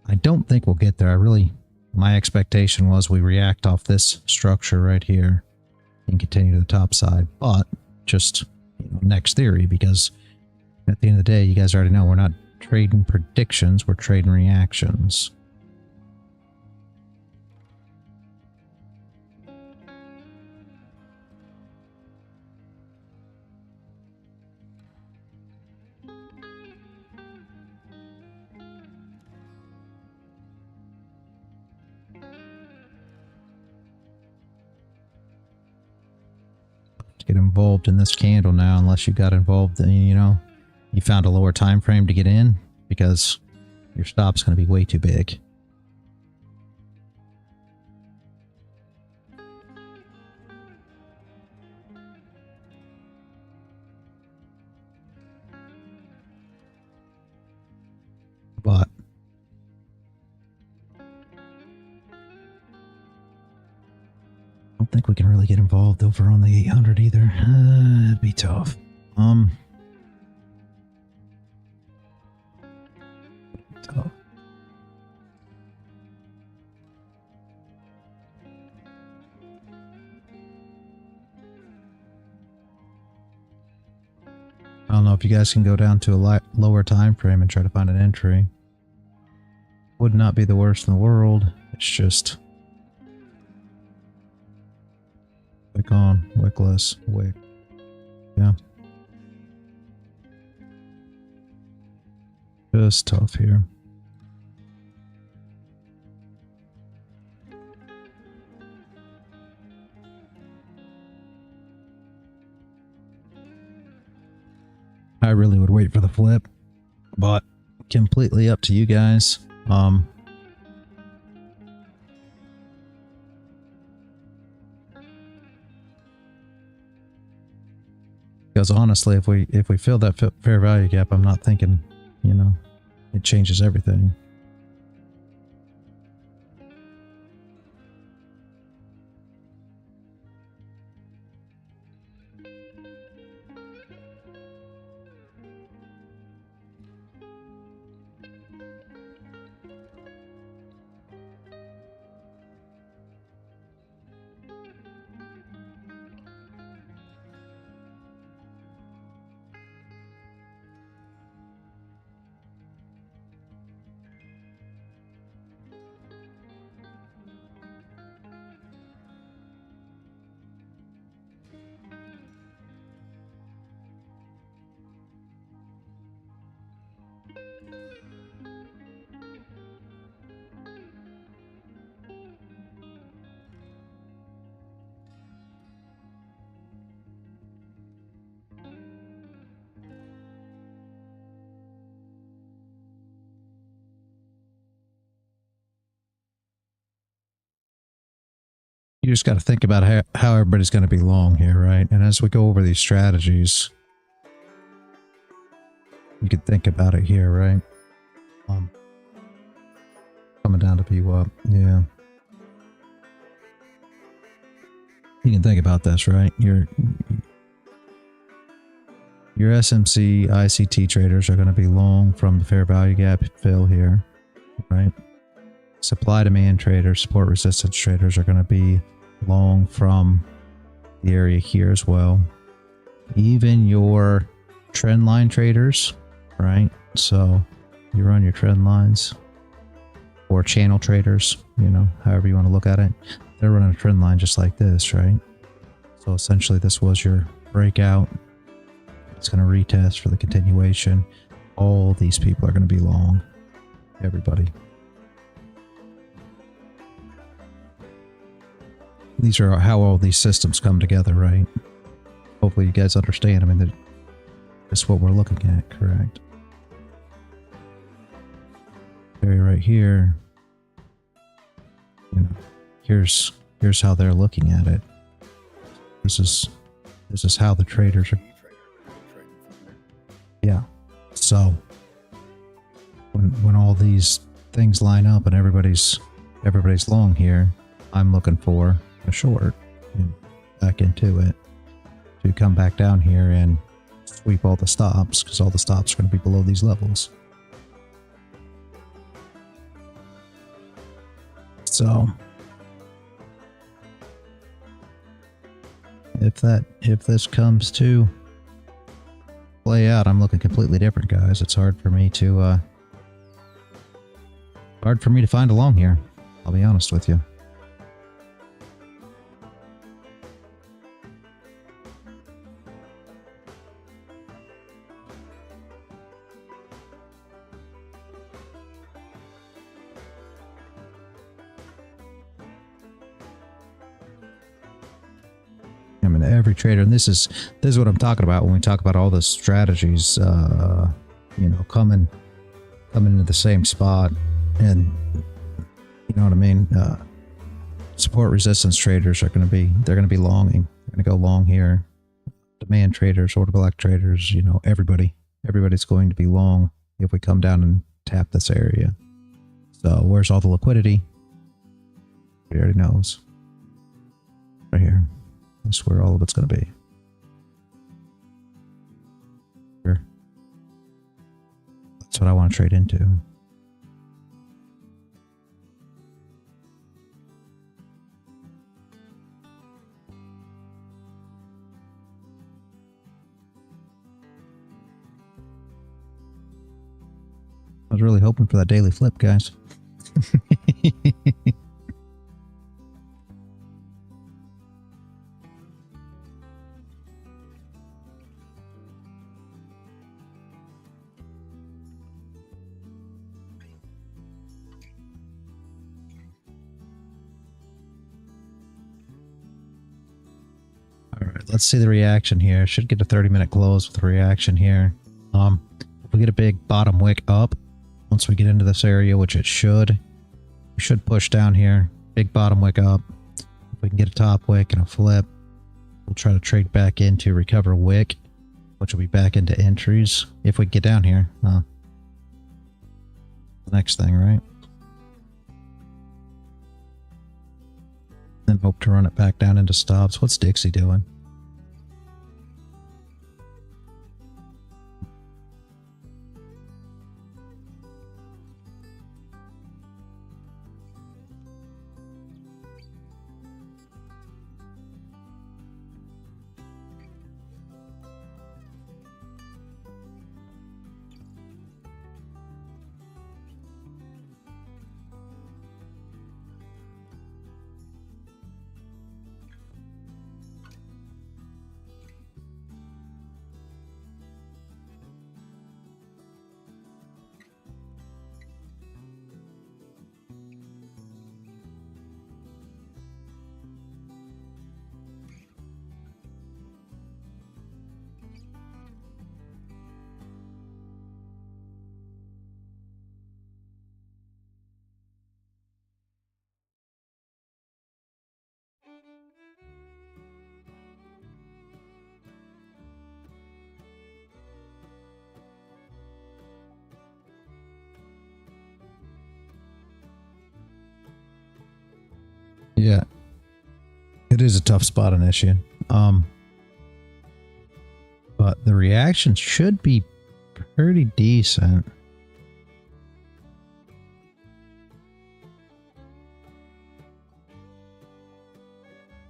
I don't think we'll get there. My expectation was we react off this structure right here and continue to the top side, but just, you know, next theory, because at the end of the day, you guys already know we're not trading predictions, we're trading reactions. Get involved in this candle now unless you got involved in, you know, you found a lower time frame to get in because your stop's going to be way too big. But I don't think we can really get involved over on the 800 either. It'd be tough. Tough. I don't know if you guys can go down to a lower time frame and try to find an entry. Would not be the worst in the world. It's just wick on, wickless, wick. Yeah. Just tough here. I really would wait for the flip, but completely up to you guys. Because honestly, if we fill that fair value gap, I'm not thinking, you know, it changes everything. you just got to think about how everybody's going to be long here, right? And as we go over these strategies, you can think about it here, right? Coming down to VWAP, yeah. You can think about this, right? Your SMC, ICT traders are going to be long from the fair value gap fill here, right? Supply demand traders, support resistance traders are going to be long from the area here as well. Even your trend line traders, right? So you run your trend lines, or channel traders, you know, however you want to look at it. They're running a trend line just like this, right? So essentially this was your breakout. It's going to retest for the continuation. All these people are going to be long. Everybody. These are how all these systems come together, right? Hopefully you guys understand. I mean, that's what we're looking at, correct? Area right here. You know, here's how they're looking at it. This is how the traders are. Yeah. So when all these things line up and everybody's long here, I'm looking for a short and back into it to come back down here and sweep all the stops, because all the stops are going to be below these levels. So if this comes to play out, I'm looking completely different, guys. It's hard for me to find a long here. I'll be honest with you. I mean, every trader, and this is what I'm talking about when we talk about all the strategies, you know, coming into the same spot, and you know what I mean. Support resistance traders are going to be longing. They're going to go long here. Demand traders, order block traders, you know, everybody's going to be long if we come down and tap this area. So where's all the liquidity? We already knows. Right here. That's where all of it's going to be. Sure. That's what I want to trade into. I was really hoping for that daily flip, guys. Let's see the reaction here. Should get a 30-minute close with a reaction here. If we get a big bottom wick up, once we get into this area, which it should, we should push down here. Big bottom wick up. If we can get a top wick and a flip, we'll try to trade back into recover wick, which will be back into entries. If we get down here, the next thing, right? Then hope to run it back down into stops. What's Dixie doing? Yeah. It is a tough spot on issue. But the reaction should be pretty decent.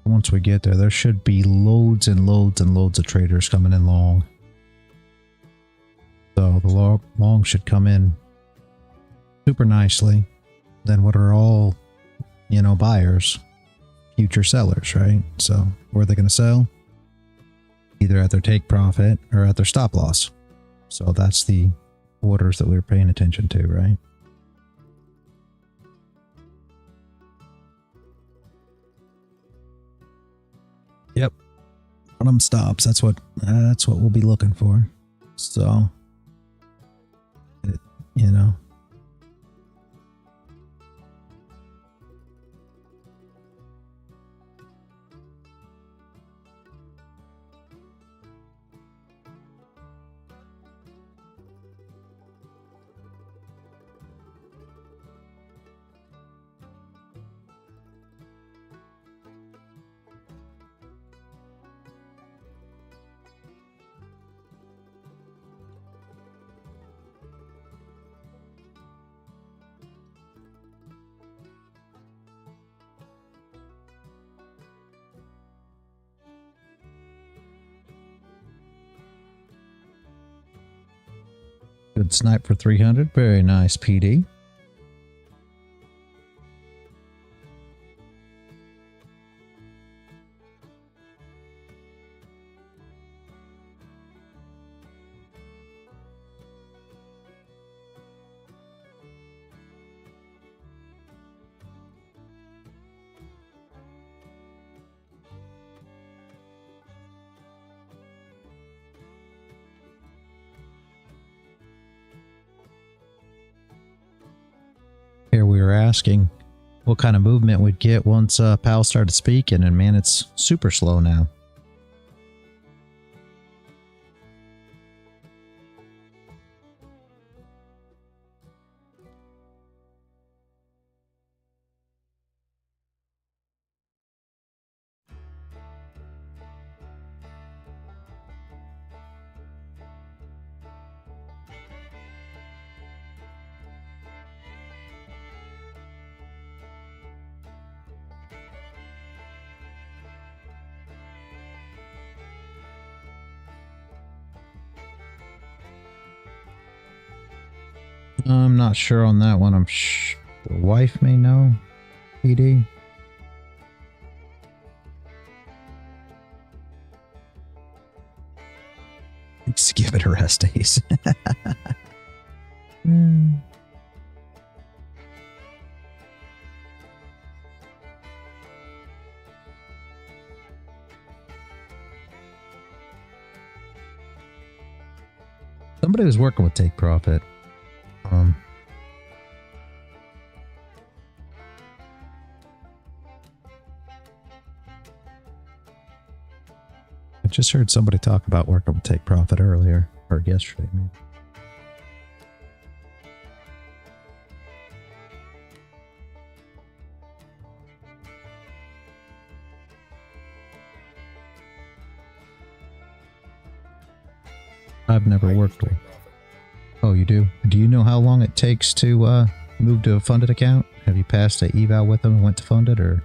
Once we get there should be loads and loads and loads of traders coming in long. So the long should come in super nicely. Then what are all, you know, buyers, future sellers, right? So where are they going to sell? Either at their take profit or at their stop loss. So that's the orders that we're paying attention to, right? Yep. Bottom stops. That's what we'll be looking for. So, you know. Good snipe for 300. Very nice, PD. Here we were asking what kind of movement we'd get once Powell started speaking, and man, it's super slow now. I'm not sure on that one. The wife may know. PD. Just give it a rest days. Somebody was working with take profit. I just heard somebody talk about working with take profit earlier, or yesterday, maybe. I've never worked with. Oh, you do? Do you know how long it takes to move to a funded account? Have you passed an eval with them and went to funded, or?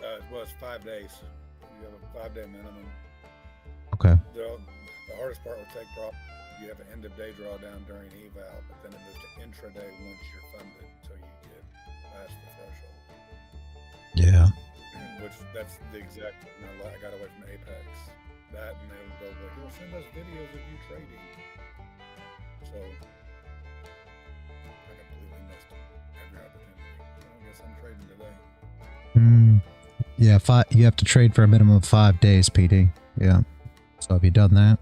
It was 5 days. You have a 5-day minimum. Okay. The hardest part with take profit, you have an end of day drawdown during eval, but then it moves to intraday once you're funded until you get past the threshold. Yeah. Which that's the exact thing I got away from Apex. That, and they'll like, "You'll send us videos of you trading." So I completely missed every opportunity. So I guess I'm trading today. Yeah, you have to trade for a minimum of 5 days, PD. Yeah. So have you done that?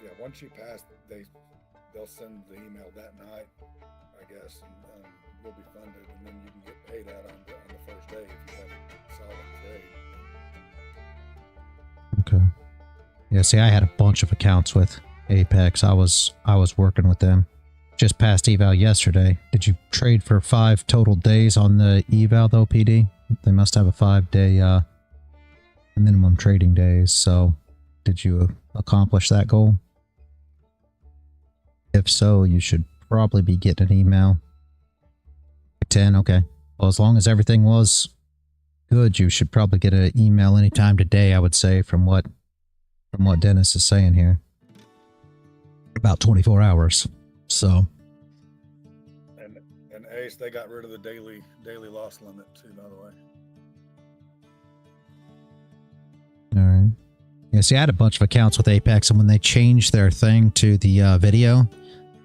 Yeah, once you pass, they'll send the email that night, I guess, and you'll be funded, and then you can get paid out on the first day if you have a solid trade. Okay. Yeah, see, I had a bunch of accounts with Apex. I was working with them. just passed eval yesterday. Did you trade for 5 total days on the eval though, PD? They must have a 5-day minimum trading days. So did you accomplish that goal? If so, you should probably be getting an email. 10, okay. Well, as long as everything was good, you should probably get an email anytime today, I would say, from what Dennis is saying here. About 24 hours. So. And Ace, they got rid of the daily loss limit too, by the way. All right. Yeah, see, I had a bunch of accounts with Apex, and when they changed their thing to the video,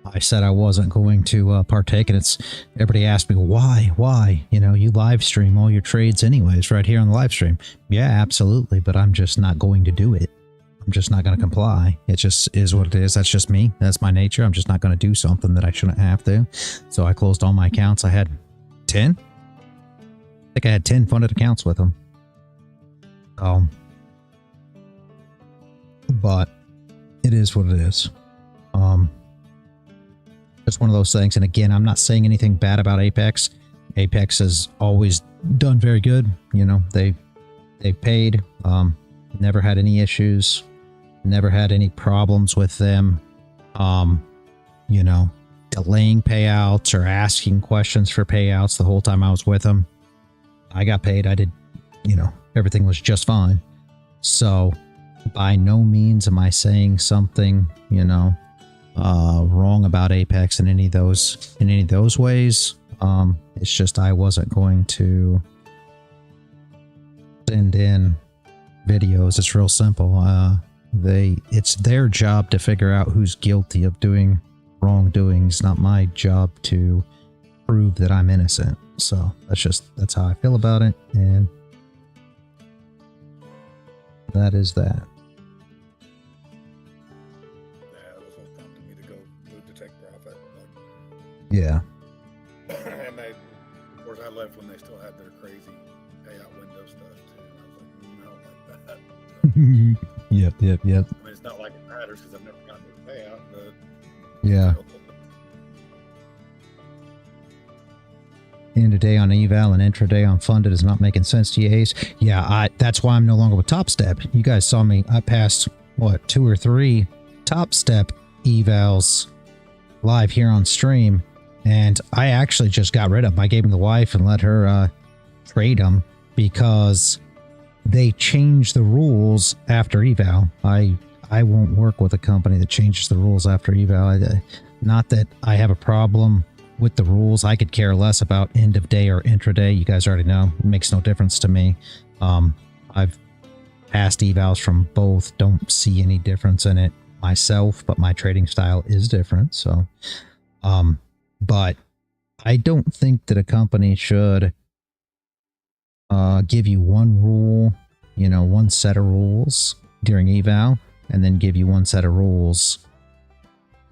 I said I wasn't going to partake, and everybody asked me, why? You know, you live stream all your trades anyways right here on the live stream. Yeah, absolutely, but I'm just not going to do it. I'm just not going to comply. It just is what it is. That's just me. That's my nature. I'm just not going to do something that I shouldn't have to. So I closed all my accounts. I had 10. I think I had 10 funded accounts with them. But it is what it is. It's one of those things. And again, I'm not saying anything bad about Apex. Apex has always done very good. You know, they paid, never had any issues, never had any problems with them, you know, delaying payouts or asking questions for payouts the whole time I was with them. I got paid. I did, you know, everything was just fine. So by no means am I saying something, you know, wrong about Apex in any of those ways. It's just I wasn't going to send in videos. It's real simple. It's their job to figure out who's guilty of doing wrongdoings, not my job to prove that I'm innocent. So that's how I feel about it, and that is that. Yeah. And of course, I left when they still had their crazy payout window stuff too. And I was like, I don't like that. So, Yep. I mean, it's not like it matters because I've never gotten a payout, but yeah. End of day on eval and intraday on funded is not making sense to you, Ace. Yeah, that's why I'm no longer with Top Step. You guys saw me. I passed what 2 or 3 Top Step evals live here on stream. And I actually just got rid of them. I gave them to the wife and let her trade them because they changed the rules after eval. I won't work with a company that changes the rules after eval. Not that I have a problem with the rules. I could care less about end of day or intraday. You guys already know. It makes no difference to me. I've passed evals from both. Don't see any difference in it myself, but my trading style is different. So, but I don't think that a company should give you one rule, you know, one set of rules during eval, and then give you one set of rules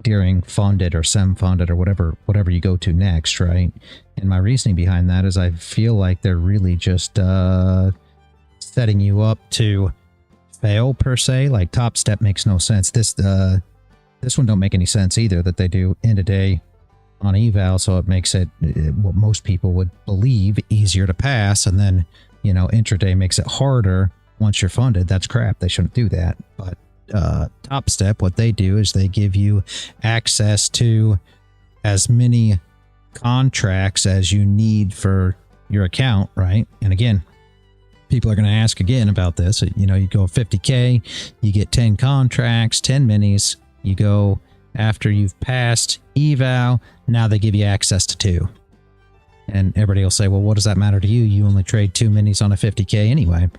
during funded or sem-funded or whatever you go to next, right? And my reasoning behind that is I feel like they're really just setting you up to fail per se. Like Top Step makes no sense. This one don't make any sense either, that they do end of day on eval, so it makes it what most people would believe easier to pass, and then, you know, intraday makes it harder once you're funded. That's crap. They shouldn't do that. But Top Step, what they do is they give you access to as many contracts as you need for your account, right? And again, people are going to ask again about this. You know, you go 50K, you get 10 contracts, 10 minis. You go after you've passed eval, now they give you access to 2. And everybody will say, well, what does that matter to you? You only trade 2 minis on a 50K anyway.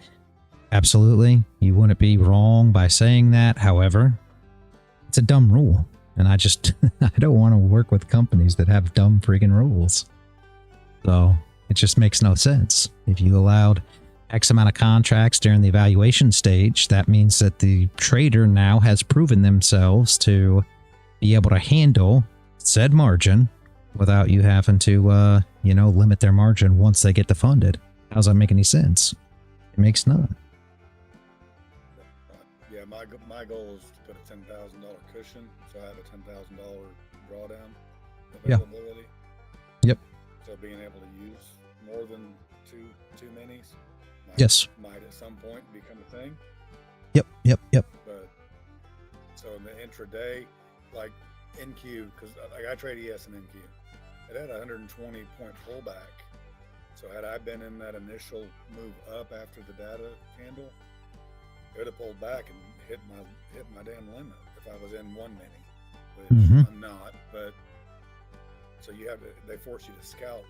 Absolutely. You wouldn't be wrong by saying that. However, it's a dumb rule. And I don't want to work with companies that have dumb freaking rules. So it just makes no sense. If you allowed X amount of contracts during the evaluation stage, that means that the trader now has proven themselves to be able to handle said margin without you having to, you know, limit their margin once they get funded. How does that make any sense? It makes none. Yeah, my goal is to put a $10,000 cushion, so I have a $10,000 drawdown. Yeah. availability. Yep. So being able to use more than two minis Yes. might at some point become a thing. Yep. Yep. Yep. But so in the intraday, like NQ, because I trade ES and NQ, it had a 120 point pullback. So had I been in that initial move up after the data candle, it would have pulled back and hit my damn limit if I was in one mini, which I'm not. But so they force you to scalp,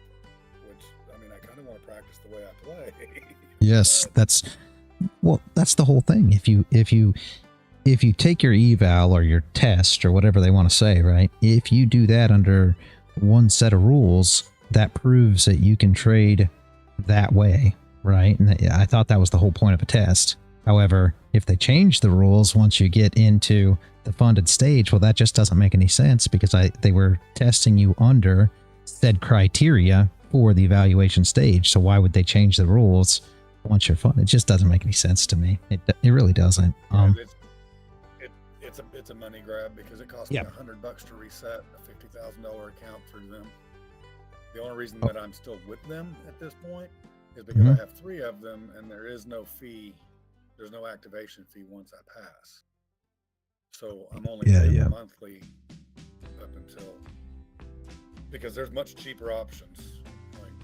which I mean, I kind of want to practice the way I play. Yes, that's the whole thing. If you take your eval or your test or whatever they want to say, right? If you do that under one set of rules, that proves that you can trade that way, right? And I thought that was the whole point of a test. However, if they change the rules once you get into the funded stage, well, that just doesn't make any sense because they were testing you under said criteria for the evaluation stage. So why would they change the rules once you're funded? It just doesn't make any sense to me. It really doesn't. It's a money grab because it costs me $100 to reset a $50,000 account through them. The only reason that I'm still with them at this point is because I have 3 of them and there is no fee. There's no activation fee once I pass. So I'm only paying monthly up until, because there's much cheaper options. Like,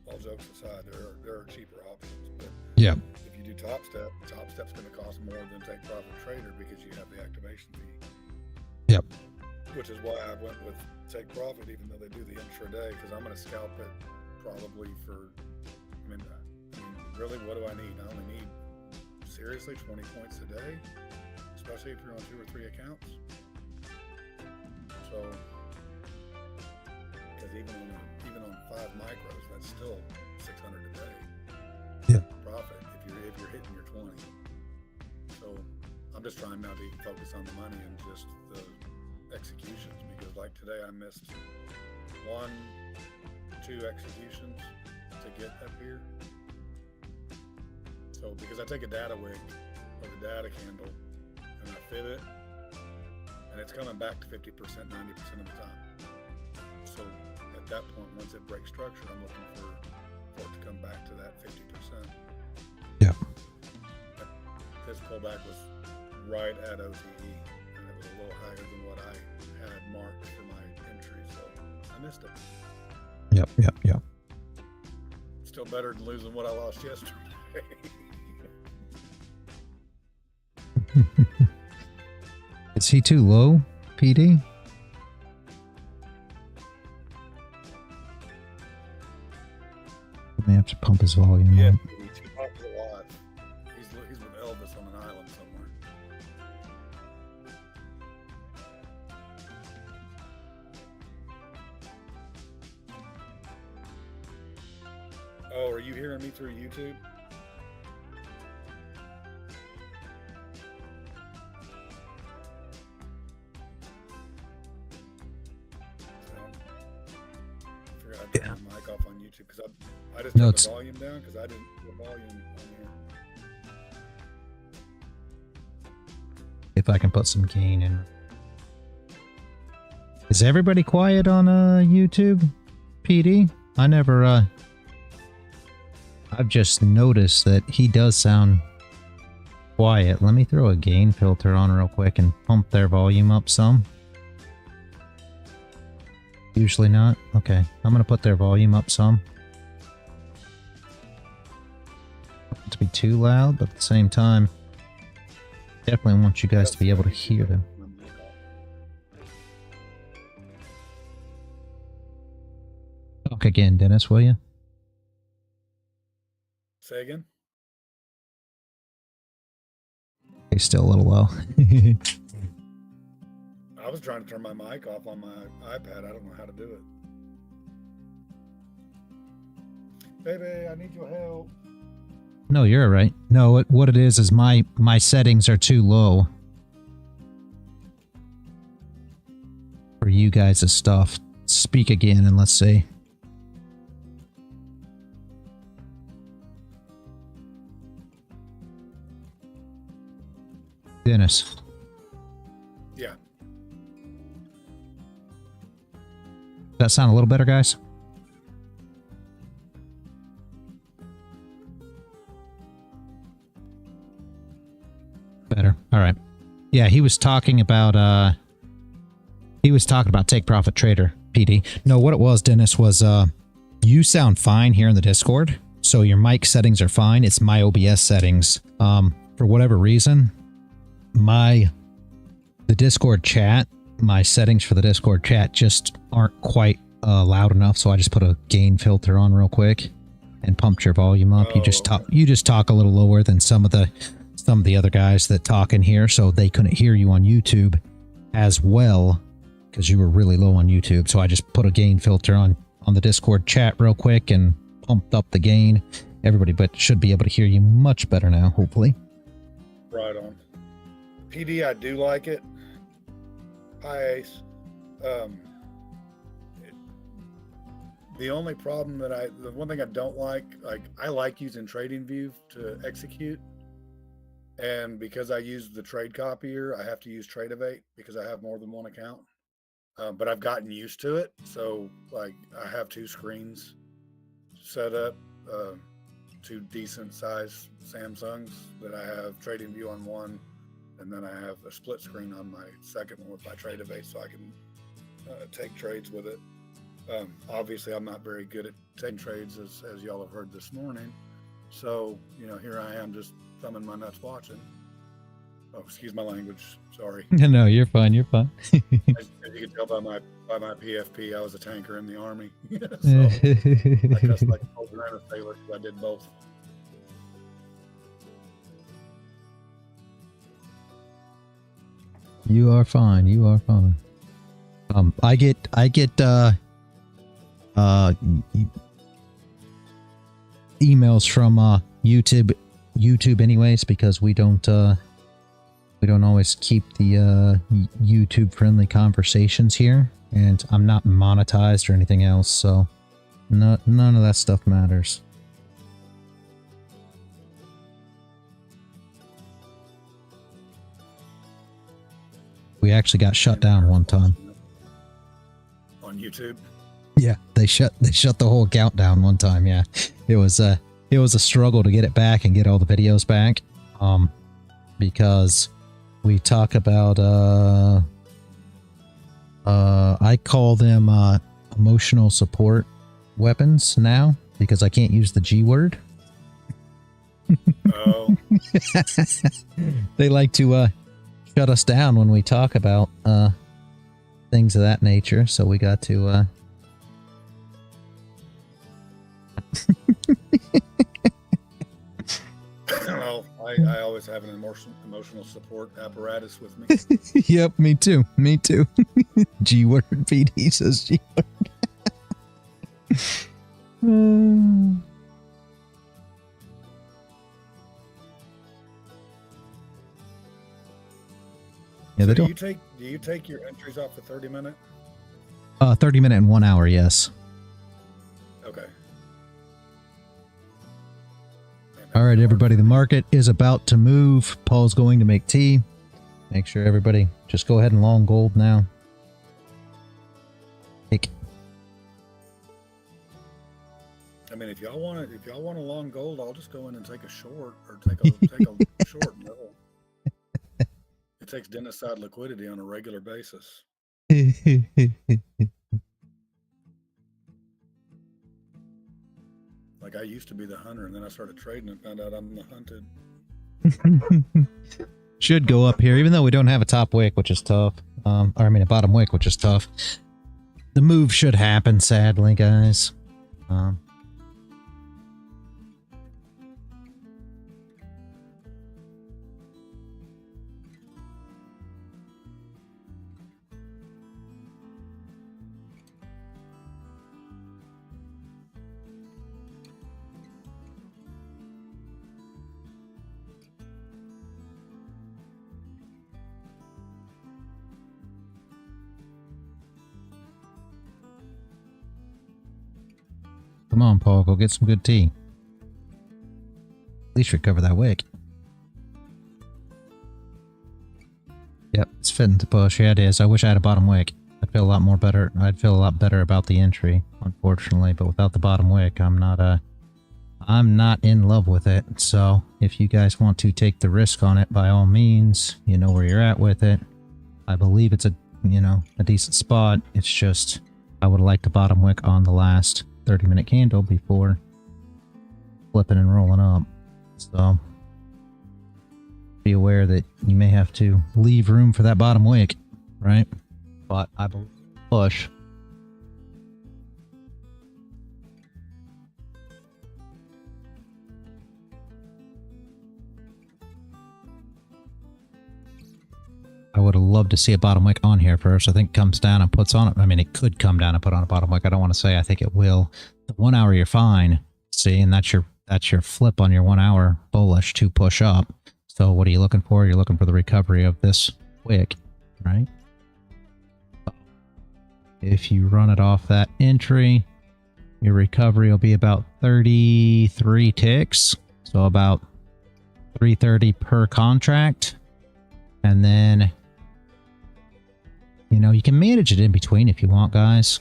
all jokes aside, there are cheaper options. But if you do Top Step's going to cost more than Take Profit Trader because you have the activation fee. Yep. Which is why I went with Take Profit, even though they do the intraday, because I'm going to scalp it probably for, I mean, really, what do I need? I only need, seriously, 20 points a day, especially if you're on 2 or 3 accounts. So, because even on 5 micros, that's still 600 a day. Profit if you're hitting your 20. So I'm just trying not to even focus on the money and just the executions, because like today I missed 1-2 executions to get up here. So because I take a data wick or the data candle and I fib it, and it's coming back to 50%, 90% of the time. So at that point, once it breaks structure, I'm looking for it to come back to that 50%. Yeah. This pullback was right at OTE, and it was a little higher than what I had marked for my entry, so I missed it. Yep. Still better than losing what I lost yesterday. Is he too low, PD? May have to pump his volume up. He's a lot. He's with Elvis on an island somewhere. Oh, are you hearing me through YouTube? I turned my mic off on YouTube because I just turned the volume down because I didn't put the volume on here. If I can put some gain in. Is everybody quiet on YouTube, PD? I never I've just noticed that he does sound quiet. Let me throw a gain filter on real quick and pump their volume up some. Usually not. Okay, I'm gonna put their volume up some. Not to be too loud, but at the same time, definitely want you guys to be able to hear them. Talk again, Dennis, will you? Say again? Okay, still a little low. I was trying to turn my mic off on my iPad. I don't know how to do it. Baby, I need your help. No, you're all right. No, what it is my settings are too low for you guys' stuff. Speak again and let's see. Dennis. Yeah. that sound a little better, guys? Better. All right. Yeah, he was talking about Take Profit Trader, PD. No, what it was, Dennis, was you sound fine here in the Discord. So your mic settings are fine. It's my OBS settings. For whatever reason, the Discord chat, my settings for the Discord chat just aren't quite loud enough. So I just put a gain filter on real quick and pumped your volume up. Oh, You just talk a little lower than some of the other guys that talk in here, so they couldn't hear you on YouTube as well because you were really low on YouTube. So I just put a gain filter on the Discord chat real quick and pumped up the gain. Everybody but should be able to hear you much better now, hopefully. Right on. PD, I do like it. Hi, Ace. The only problem the one thing I don't like I like using TradingView to execute. And because I use the trade copier, I have to use Tradevate because I have more than one account. But I've gotten used to it. So like I have 2 screens set up, 2 decent size Samsungs that I have TradingView on one. And then I have a split screen on my second one with my Tradevate so I can take trades with it. Obviously, I'm not very good at taking trades as y'all have heard this morning. So, you know, here I am just thumbing my nuts watching. Oh, excuse my language. Sorry. No, you're fine. You're fine. As you can tell by my PFP, I was a tanker in the Army. So I just like old Grandma sailor because I did both. You are fine. You are fine. I get emails from YouTube anyways because we don't always keep the YouTube friendly conversations here, and I'm not monetized or anything else, so none of that stuff matters. We actually got shut down one time. On YouTube? Yeah, they shut the whole account down one time. Yeah, it was a struggle to get it back and get all the videos back, because we talk about I call them emotional support weapons now because I can't use the G word. Oh. They like to shut us down when we talk about things of that nature, so we got to Well, I always have an emotional support apparatus with me. Yep, me too. Me too. G word. PD says G word. Yeah, they do don't. Do you take your entries off for 30 minute? 30 minute and 1 hour, yes. Okay. All right, everybody. The market is about to move. Paul's going to make tea. Make sure everybody just go ahead and long gold now. I mean, if y'all want a long gold, I'll just go in and take a short or take a short middle. It takes Dennis side liquidity on a regular basis. Like I used to be the hunter, and then I started trading and found out I'm the hunted. Should go up here, even though we don't have a top wick, which is tough. Or I mean a bottom wick, which is tough. The move should happen, sadly, guys. Come on, Paul, go get some good tea. At least recover that wick. Yep, it's fitting to push. Yeah, it is. I wish I had a bottom wick. I'd feel a lot more better. I'd feel a lot better about the entry, unfortunately, but without the bottom wick, I'm not in love with it. So if you guys want to take the risk on it, by all means, you know where you're at with it. I believe it's a decent spot. It's just, I would like the bottom wick on the last 30-minute candle before flipping and rolling up. So be aware that you may have to leave room for that bottom wick, right? But I believe push. I would have loved to see a bottom wick on here first. I think it comes down and puts on it. I mean, it could come down and put on a bottom wick. I don't want to say I think it will. The 1 hour, you're fine. See, and that's your flip on your 1 hour bullish to push up. So what are you looking for? You're looking for the recovery of this wick, right? If you run it off that entry, your recovery will be about 33 ticks. So about 330 per contract. And then, you can manage it in between if you want, guys.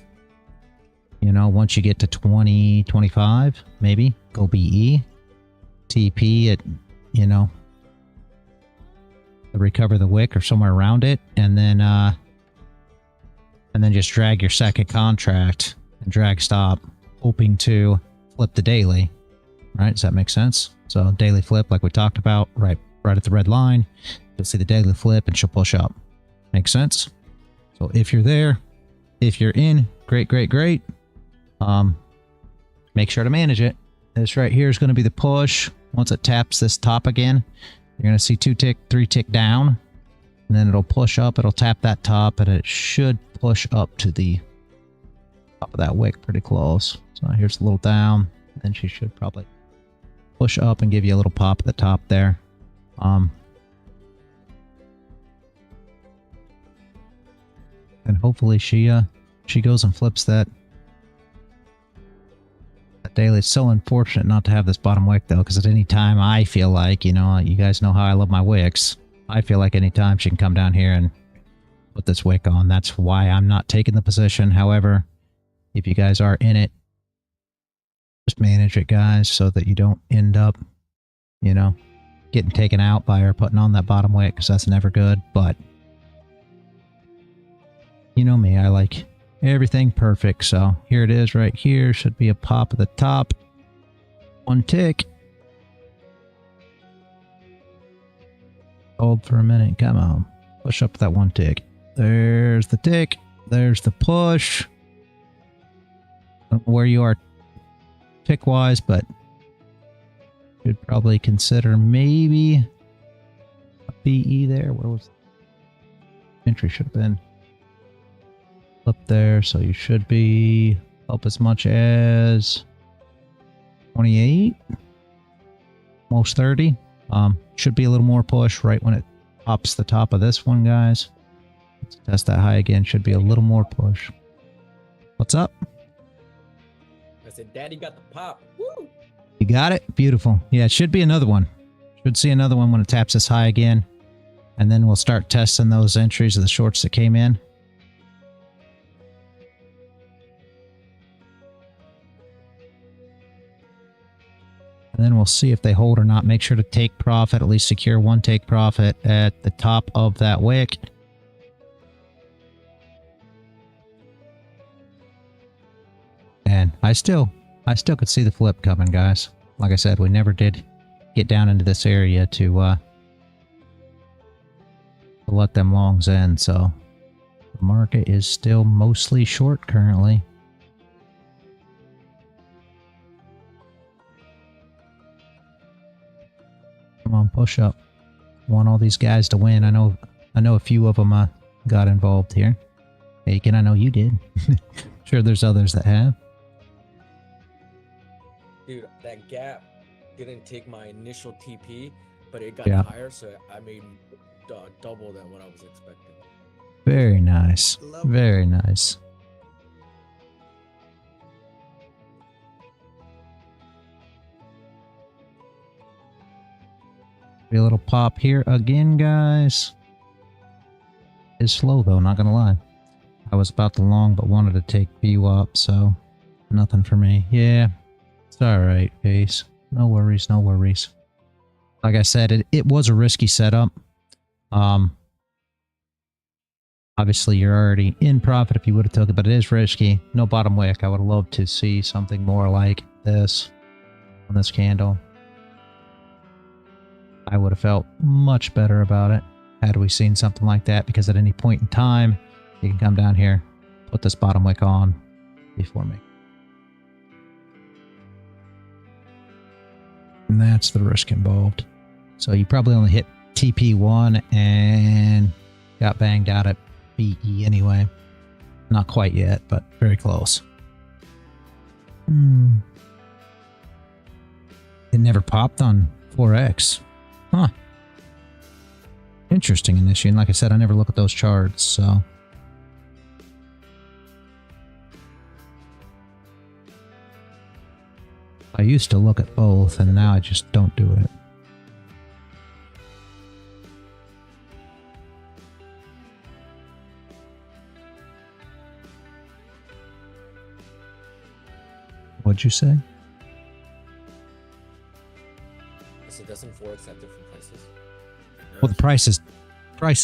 Once you get to 20, 25, maybe go BE, TP at, recover the wick or somewhere around it. And then just drag your second contract and drag stop, hoping to flip the daily. Right? Does that make sense? So daily flip, like we talked about, right at the red line. You'll see the daily flip and she'll push up. Makes sense? So if you're there, if you're in, great. Make sure to manage it. This right here is going to be the push. Once it taps this top again, you're going to see 2 tick, 3 tick down. And then it'll push up. It'll tap that top and it should push up to the top of that wick pretty close. So here's a little down. Then she should probably push up and give you a little pop at the top there. And hopefully she goes and flips that daily. It's so unfortunate not to have this bottom wick though, because at any time I feel like, you guys know how I love my wicks. I feel like anytime she can come down here and put this wick on. That's why I'm not taking the position. However, if you guys are in it, just manage it, guys, so that you don't end up, getting taken out by her putting on that bottom wick, because that's never good. But you know me, I like everything perfect. So here it is right here. Should be a pop at the top. 1 tick. Hold for a minute. Come on. Push up that 1 tick. There's the tick. There's the push. I don't know where you are tick wise, but should probably consider maybe a BE there. Where was the entry? Should have been up there, so you should be up as much as 28, almost 30. Should be a little more push right when it pops the top of this one, guys. Let's test that high again. Should be a little more push. What's up? I said, Daddy got the pop. Woo! You got it? Beautiful. Yeah, it should be another one. Should see another one when it taps this high again. And then we'll start testing those entries of the shorts that came in. And then we'll see if they hold or not. Make sure to take profit, at least secure 1 take profit at the top of that wick. And I still could see the flip coming, guys. Like I said, we never did get down into this area to let them longs in. So the market is still mostly short currently. Come on, push up. Want all these guys to win. I know a few of them got involved here. Aiken, I know you did. Sure, there's others that have. Dude, that gap didn't take my initial TP, but it got higher, so I made double than what I was expecting. Very nice. Very nice. Be a little pop here again, guys. It's slow though, not gonna lie. I was about to long, but wanted to take VWAP, so nothing for me. Yeah, it's all right, Ace. No worries, no worries. Like I said, it was a risky setup. Obviously, you're already in profit if you would have took it, but it is risky. No bottom wick. I would have loved to see something more like this on this candle. I would have felt much better about it had we seen something like that, because at any point in time, you can come down here, put this bottom wick on before me. And that's the risk involved. So you probably only hit TP1 and got banged out at BE anyway. Not quite yet, but very close. It never popped on 4X. Huh. Interesting in this. And like I said, I never look at those charts, so. I used to look at both, and now I just don't do it. What'd you say? So doesn't Forex have different prices? Well, the price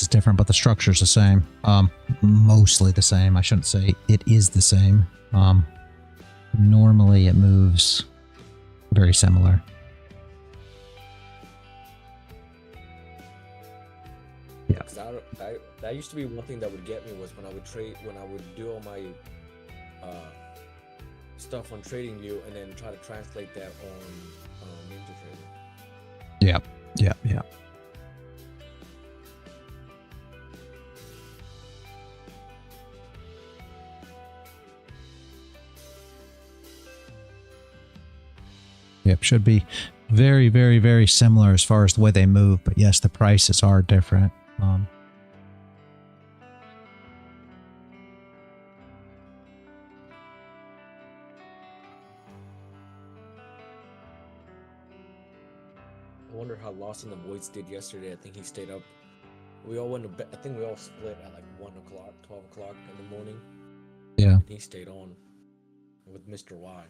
is different, but the structure's the same. Mostly the same. I shouldn't say it is the same. Normally it moves very similar. Yeah. That used to be one thing that would get me, was when I would do all my stuff on TradingView and then try to translate that on Mentorship. Yeah, yeah, yeah. Yep, should be very, very, very similar as far as the way they move, but yes, the prices are different. I wonder how Lost in the Voids did yesterday. I think he stayed up. We all went to bed. I think we all split at like 1 o'clock, 12 o'clock in the morning. Yeah. And he stayed on with Mr. Y.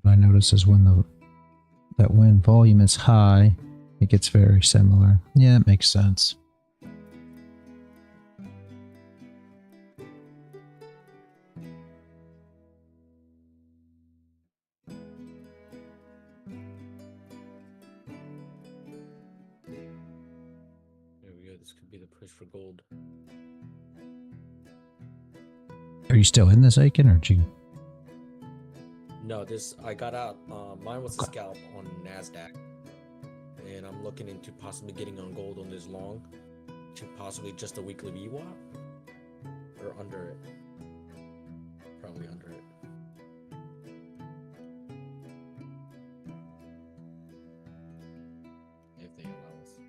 What I notice is when when volume is high, it gets very similar. Yeah, it makes sense. There we go. This could be the push for gold. Are you still in this, Aiken, or did you? No, I got out. Mine was a scalp on Nasdaq, and I'm looking into possibly getting on gold on this long, to possibly just a weekly VWAP, or under it. Probably under it. If they allow us.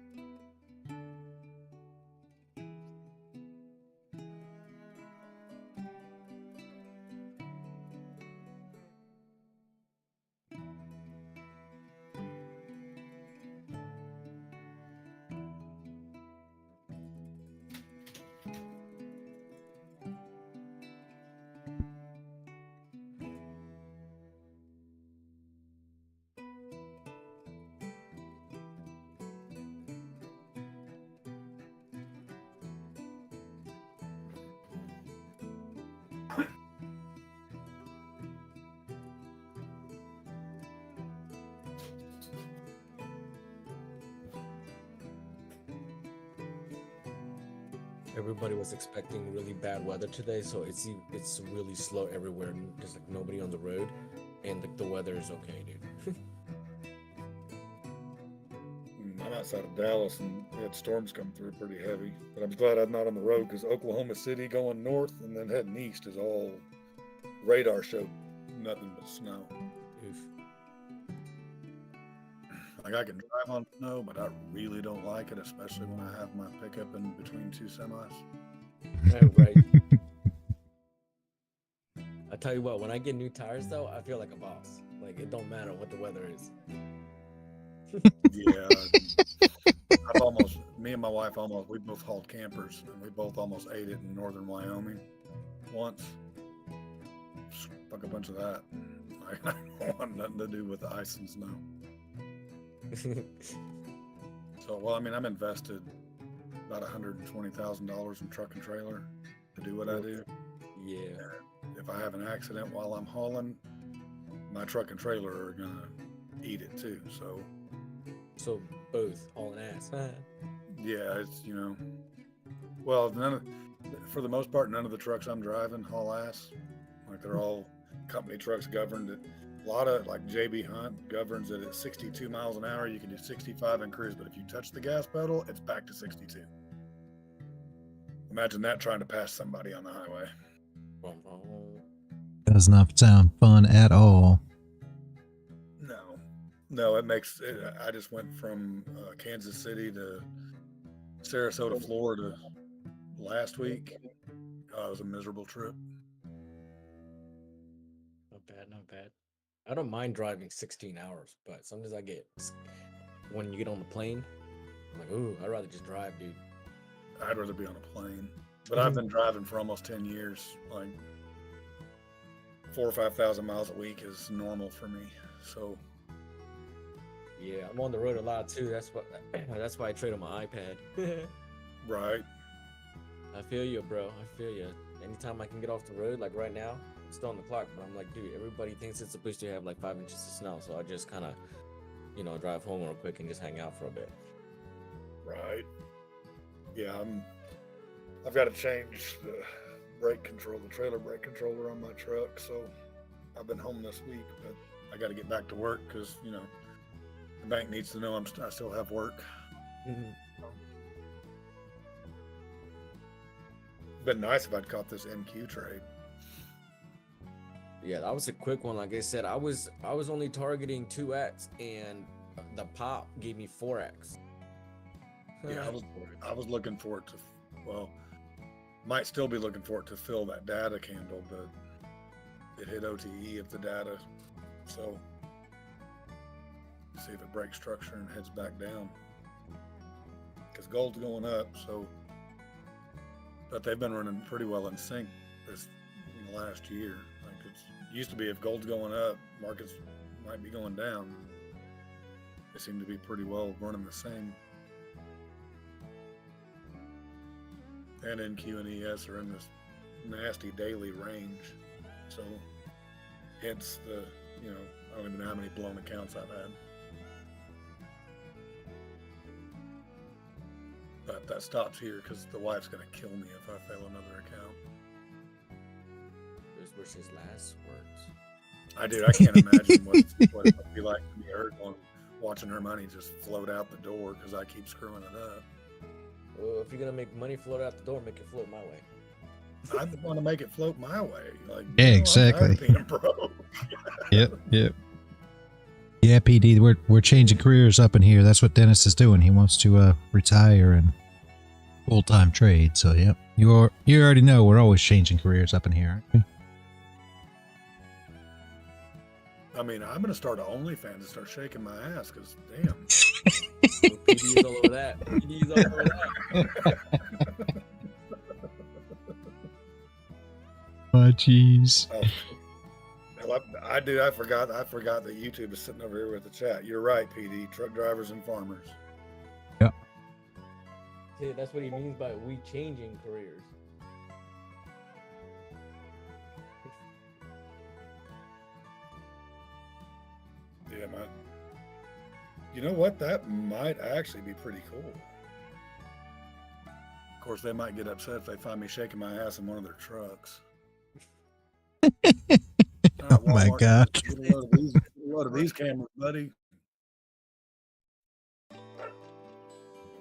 Everybody was expecting really bad weather today, so it's really slow everywhere. There's like nobody on the road, and the weather is okay, dude. I'm outside of Dallas, and we had storms come through pretty heavy. But I'm glad I'm not on the road, because Oklahoma City going north and then heading east is all radar showed nothing but snow. Oof. Like, I can drive on snow, but I really don't like it, especially when I have my pickup in between two semis. Right. I tell you what, when I get new tires though, I feel like a boss. Like it don't matter what the weather is. Yeah. Me and my wife we both hauled campers, and we both almost ate it in northern Wyoming once. Fuck a bunch of that. I don't want nothing to do with the ice and snow. So, well, I mean, I'm invested about $120,000 in truck and trailer to do what I do. Yeah. And if I have an accident while I'm hauling, my truck and trailer are gonna eat it too. So both hauling ass. Yeah, it's well, for the most part, none of the trucks I'm driving haul ass. Like they're all company trucks governed at a lot of, like JB Hunt governs it at 62 miles an hour. You can do 65 and cruise, but if you touch the gas pedal, it's back to 62. Imagine that trying to pass somebody on the highway. Does not sound fun at all. No, it makes it. I just went from Kansas City to Sarasota, Florida last week. It was a miserable trip. Not bad. I don't mind driving 16 hours, but sometimes when you get on the plane, I'm like, ooh, I'd rather just drive, dude. I'd rather be on a plane. But I've been driving for almost 10 years. Like 4,000 or 5,000 miles a week is normal for me. So yeah, I'm on the road a lot too. That's why I trade on my iPad. Right. I feel you, bro. I feel you. Anytime I can get off the road, like right now, I'm still on the clock, but I'm like, dude, everybody thinks it's supposed to have like 5 inches of snow, so I just kind of, drive home real quick and just hang out for a bit. Right. Yeah, I've got to change the brake control, the trailer brake controller on my truck, so I've been home this week, but I got to get back to work because, the bank needs to know I still have work. Been nice if I'd caught this MQ trade. Yeah, that was a quick one. Like I said, I was only targeting 2x, and the pop gave me 4x. Yeah, I was looking for it to, well, might still be looking for it to fill that data candle, but it hit OTE of the data, so see if it breaks structure and heads back down. Because gold's going up, but they've been running pretty well in sync in the last year. Like it used to be if gold's going up, markets might be going down. They seem to be pretty well running the same. And NQ and ES are in this nasty daily range. So hence the, I don't even know how many blown accounts I've had. But that stops here because the wife's going to kill me if I fail another account. Those were his last words. I do. I can't imagine what it would be like to be her watching her money just float out the door because I keep screwing it up. Well, if you're going to make money float out the door, make it float my way. I want to make it float my way. Like, yeah, exactly. I'm tired of being broke. Yep. Yeah, PD, we're changing careers up in here. That's what Dennis is doing. He wants to retire and full-time trade. So, yep. You already know we're always changing careers up in here, aren't we? I mean, I'm going to start an OnlyFans and start shaking my ass because, damn. PD is all over that. PD is all over that. Oh, jeez. Oh. I forgot that YouTube is sitting over here with the chat. You're right, PD. Truck drivers and farmers. Yep. See, that's what he means by we changing careers. Yeah, man. You know what? That might actually be pretty cool. Of course, they might get upset if they find me shaking my ass in one of their trucks. Oh my God. Get a load of these cameras, buddy.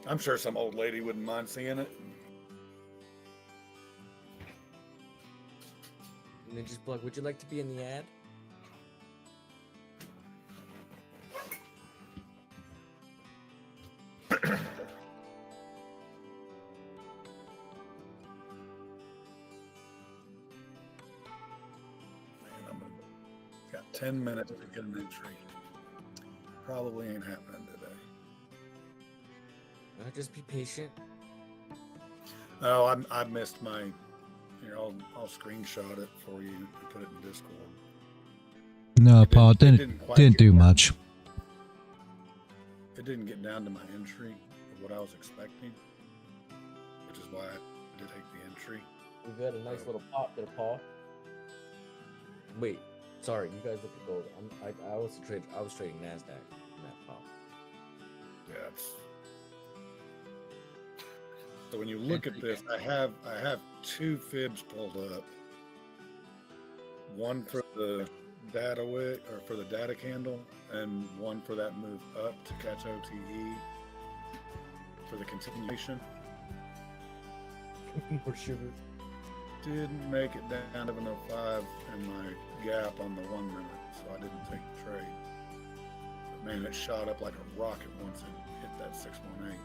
I'm sure some old lady wouldn't mind seeing it. And then just plug, would you like to be in the ad? 10 minutes to get an entry. Probably ain't happening today. Just be patient. Oh, I missed my. Here, I'll screenshot it for you and put it in Discord. No, It Paul, didn't quite didn't get do down. much. It didn't get down to my entry of what I was expecting, which is why I did take the entry. We got a nice little pop there, Paul. Wait, sorry, you guys look at gold. I was trading Nasdaq in that pop. Yeah. So when you look at this, I have 2 fibs pulled up. One for the data wick or for the data candle, and one for that move up to catch OTE for the continuation. More sugar. Didn't make it down to 705 in my gap on the 1 minute, so I didn't take the trade. But man, it shot up like a rocket once it hit that 618.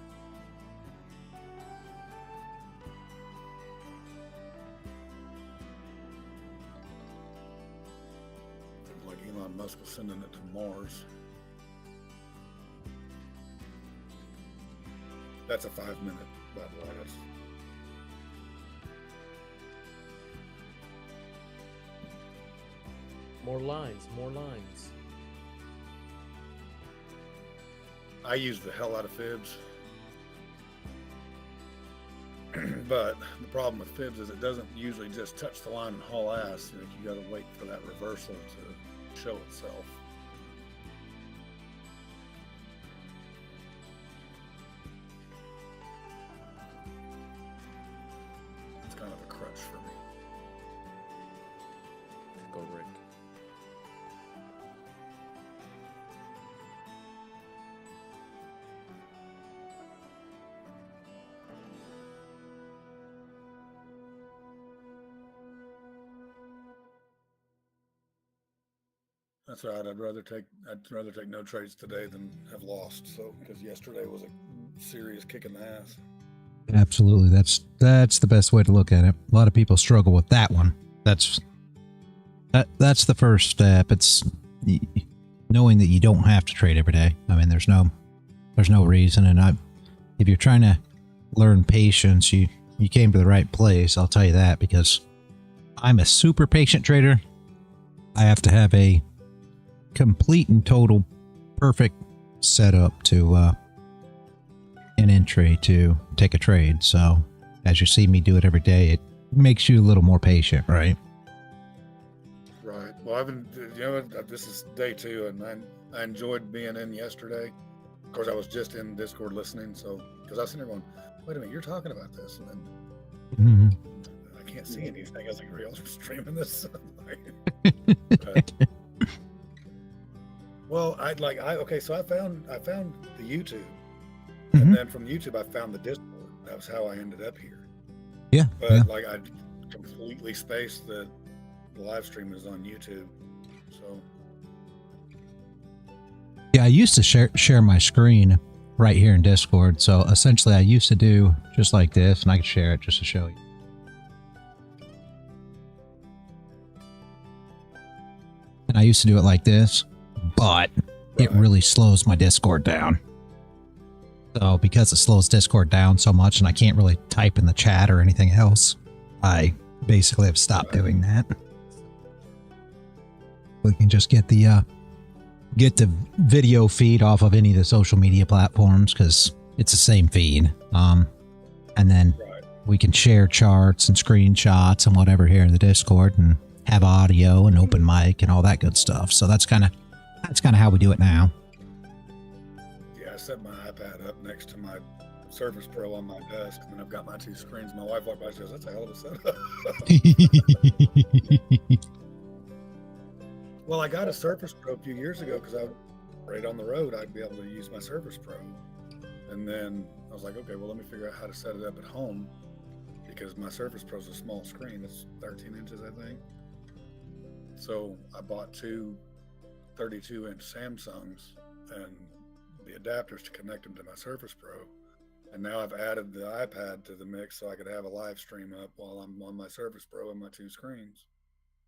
It was like Elon Musk was sending it to Mars. That's a 5 minute, by the way. That's More lines, more lines. I use the hell out of fibs. But the problem with fibs is it doesn't usually just touch the line and haul ass. You got to wait for that reversal to show itself. It's kind of a crutch for me. Go, Rick. That's all right. I'd rather take no trades today than have lost. So because yesterday was a serious kick in the ass. Absolutely. That's the best way to look at it. A lot of people struggle with that one. That's the first step. It's knowing that you don't have to trade every day. I mean, there's no reason. And if you're trying to learn patience, you came to the right place. I'll tell you that, because I'm a super patient trader. I have to have a complete and total perfect setup to an entry to take a trade. So as you see me do it every day, it makes you a little more patient, right? Right. Well, I've been, this is day 2, and I enjoyed being in yesterday. Of course, I was just in Discord listening, so because I was sitting there going, "Wait a minute, you're talking about this," and then I can't see anything. I was like, "Are y'all streaming this?" Well, so I found the YouTube, and then from YouTube I found the Discord. That was how I ended up here. Yeah. But Yeah. I completely spaced that the live stream is on YouTube. So Yeah, I used to share my screen right here in Discord. So essentially I used to do just like this, and I could share it just to show you. And I used to do it like this, but it really slows my Discord down. So because it slows Discord down so much and I can't really type in the chat or anything else, I basically have stopped doing that. We can just get the video feed off of any of the social media platforms because it's the same feed. And then we can share charts and screenshots and whatever here in the Discord and have audio and open mic and all that good stuff. So that's kind of how we do it now. yeah, I set my iPad up next to my Surface Pro on my desk, and then I've got my 2 screens. My wife walked by and says, "That's a hell of a setup." Well, I got a Surface Pro a few years ago because I right on the road, I'd be able to use my Surface Pro. And then I was like, okay, well, let me figure out how to set it up at home, because my Surface Pro is a small screen. It's 13 inches, I think. So I bought 2 32-inch Samsungs and the adapters to connect them to my Surface Pro. And now I've added the iPad to the mix so I could have a live stream up while I'm on my Surface Pro and my 2 screens.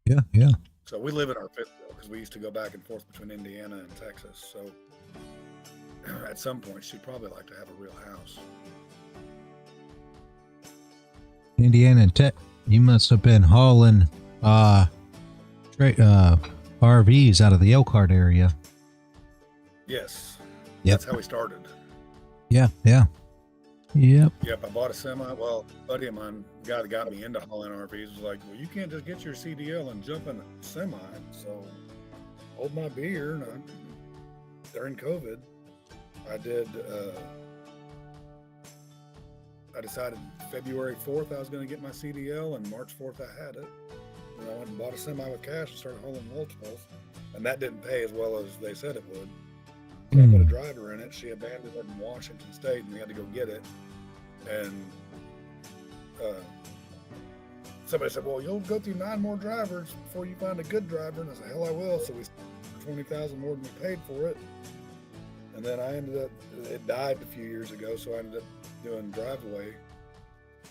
Yeah. So we live in our fifth wheel because we used to go back and forth between Indiana and Texas. So at some point, she'd probably like to have a real house. Indiana and Tech, you must have been hauling RVs out of the Elkhart area. Yes. Yep. That's how we started. Yeah, yeah. Yep. Yep, I bought a semi. Well, a buddy of mine, the guy that got me into hauling RVs, was like, well, you can't just get your CDL and jump in a semi. So hold my beer. And during COVID, I did, I decided February 4th I was going to get my CDL, and March 4th I had it. And I went and bought a semi with cash and started hauling multiples. And that didn't pay as well as they said it would. So I put a driver in it. She abandoned it in Washington State, and we had to go get it. And somebody said, well, you'll go through 9 more drivers before you find a good driver. And I said, hell, I will. So we spent $20,000 more than we paid for it. And then I ended up, it died a few years ago, so I ended up doing driveway.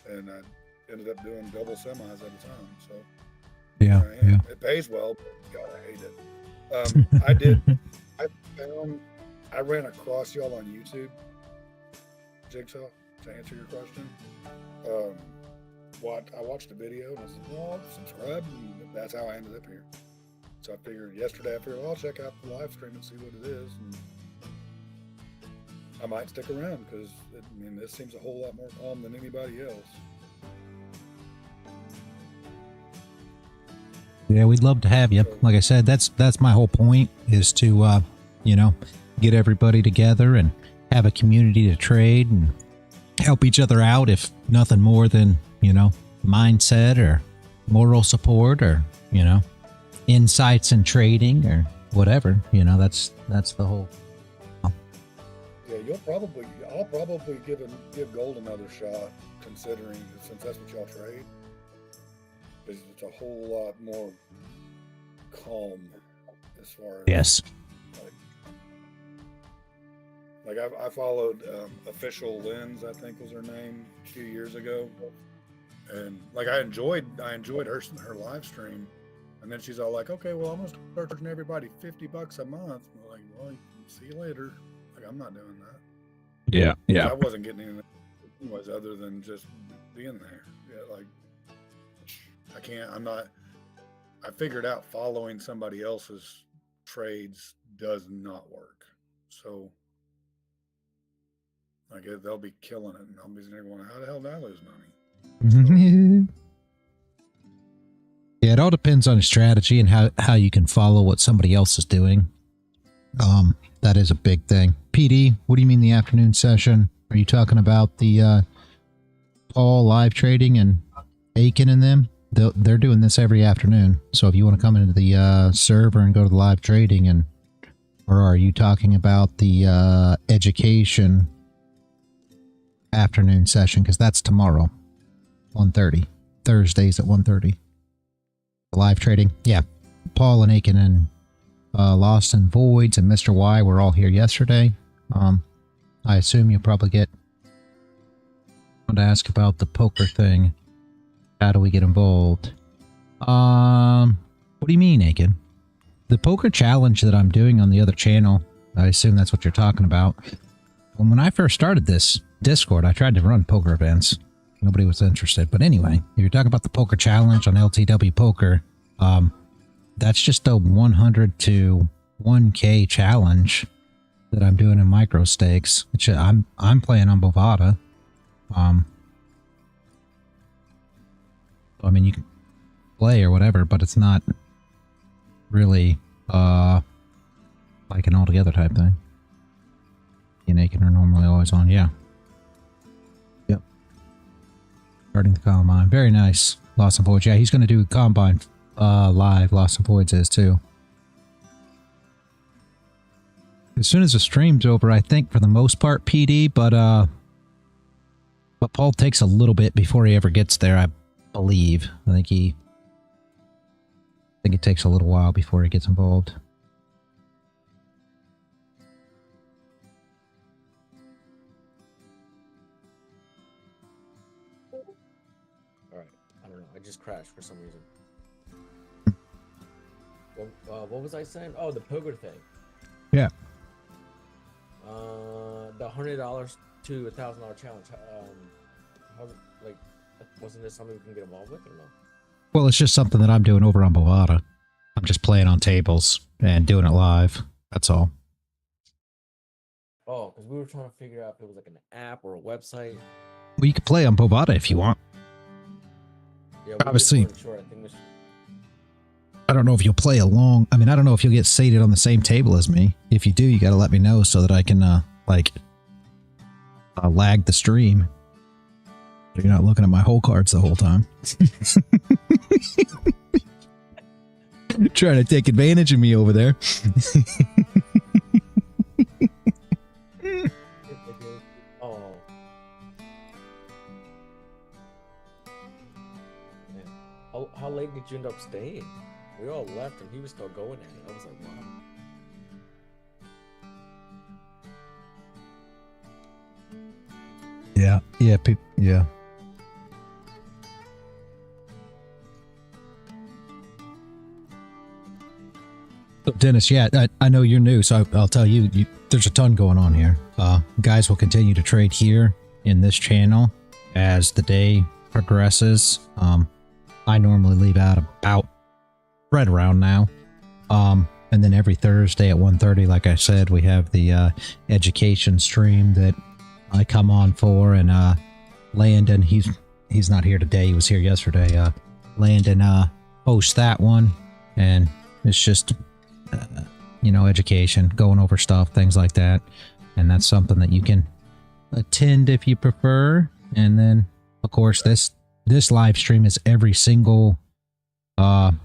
And I ended up doing double semis at a time. So Yeah, yeah. it pays well, but God, I hate it. I ran across y'all on YouTube, Jigsaw, to answer your question. I watched a video and I said, well, I'll subscribe, and that's how I ended up here. So I figured yesterday, well, I'll check out the live stream and see what it is. And I might stick around because, this seems a whole lot more calm than anybody else. Yeah, we'd love to have you. Like I said, that's my whole point, is to, get everybody together and have a community to trade and help each other out, if nothing more than, mindset or moral support or, insights in trading or whatever. That's the whole. Yeah, I'll probably give gold another shot, considering, since that's what y'all trade. Because it's a whole lot more calm as far as Yes. Like I followed Official Lens, I think was her name, a few years ago, and like I enjoyed her live stream, and then she's all like, okay, well, I'm gonna start charging everybody $50 a month. I'm like, well, see you later. Like, I'm not doing that. Yeah, yeah. I wasn't getting anything anyways other than just being there. Yeah, like I figured out following somebody else's trades does not work. So like they'll be killing it, and I'll be there going, how the hell did I lose money? Yeah, it all depends on your strategy and how you can follow what somebody else is doing. That is a big thing. PD, what do you mean the afternoon session? Are you talking about the Paul live trading and Aiken and them? They're doing this every afternoon. So if you want to come into the server and go to the live trading, or are you talking about the education afternoon session? Because that's tomorrow, 1:30. Thursdays at 1:30. Live trading. Yeah. Paul and Aiken and Lost and Voids and Mr. Y were all here yesterday. I assume you'll probably I want to ask about the poker thing. How do we get involved? What do you mean, Aiken? The poker challenge that I'm doing on the other channel, I assume that's what you're talking about. When I first started this Discord, I tried to run poker events. Nobody was interested. But anyway, if you're talking about the poker challenge on LTW Poker, that's just a 100 to 1K challenge that I'm doing in micro stakes. Which I'm playing on Bovada. I mean, you can play or whatever, but it's not really like an all-together type thing. You Aiken are normally always on, yeah. Yep. Starting the Combine. Very nice. Lost and Voids. Yeah, he's going to do Combine live. Lost and Voids is too. As soon as the stream's over, I think for the most part, PD, but Paul takes a little bit before he ever gets there, I believe. I think it takes a little while before he gets involved. All right. I don't know. I just crashed for some reason. What was I saying? Oh, the poker thing. Yeah. The $100 to $1,000 challenge. How, like, wasn't this something we can get involved with or no? Well, it's just something that I'm doing over on Bovada. I'm just playing on tables and doing it live. That's all. Oh, because we were trying to figure out if it was like an app or a website. Well, you can play on Bovada if you want. Yeah, obviously. Sure. I think I don't know if you'll play along. I mean, I don't know if you'll get seated on the same table as me. If you do, you got to let me know so that I can, lag the stream. You're not looking at my whole cards the whole time. Trying to take advantage of me over there. Oh. Man. How late did you end up staying? We all left and he was still going at it. I was like, wow. Yeah. Yeah. So Dennis, yeah, I know you're new, so I'll tell you, there's a ton going on here. Guys will continue to trade here in this channel as the day progresses. I normally leave out about right around now. And then every Thursday at 1:30, like I said, we have the education stream that I come on for, and Landon, he's not here today, he was here yesterday. Landon hosts that one, and it's just education, going over stuff, things like that. And that's something that you can attend if you prefer. And then, of course, this live stream is every single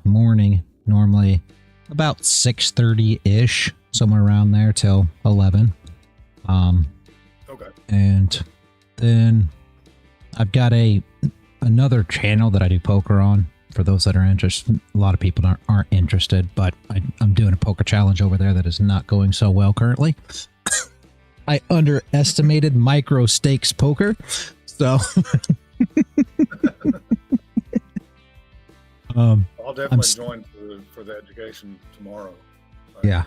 morning, normally about 6:30-ish, somewhere around there till 11. Okay. And then I've got another channel that I do poker on. For those that are interested, a lot of people aren't interested, but I'm doing a poker challenge over there that is not going so well currently. I underestimated micro stakes poker, so I'll definitely join for the education tomorrow. Yeah,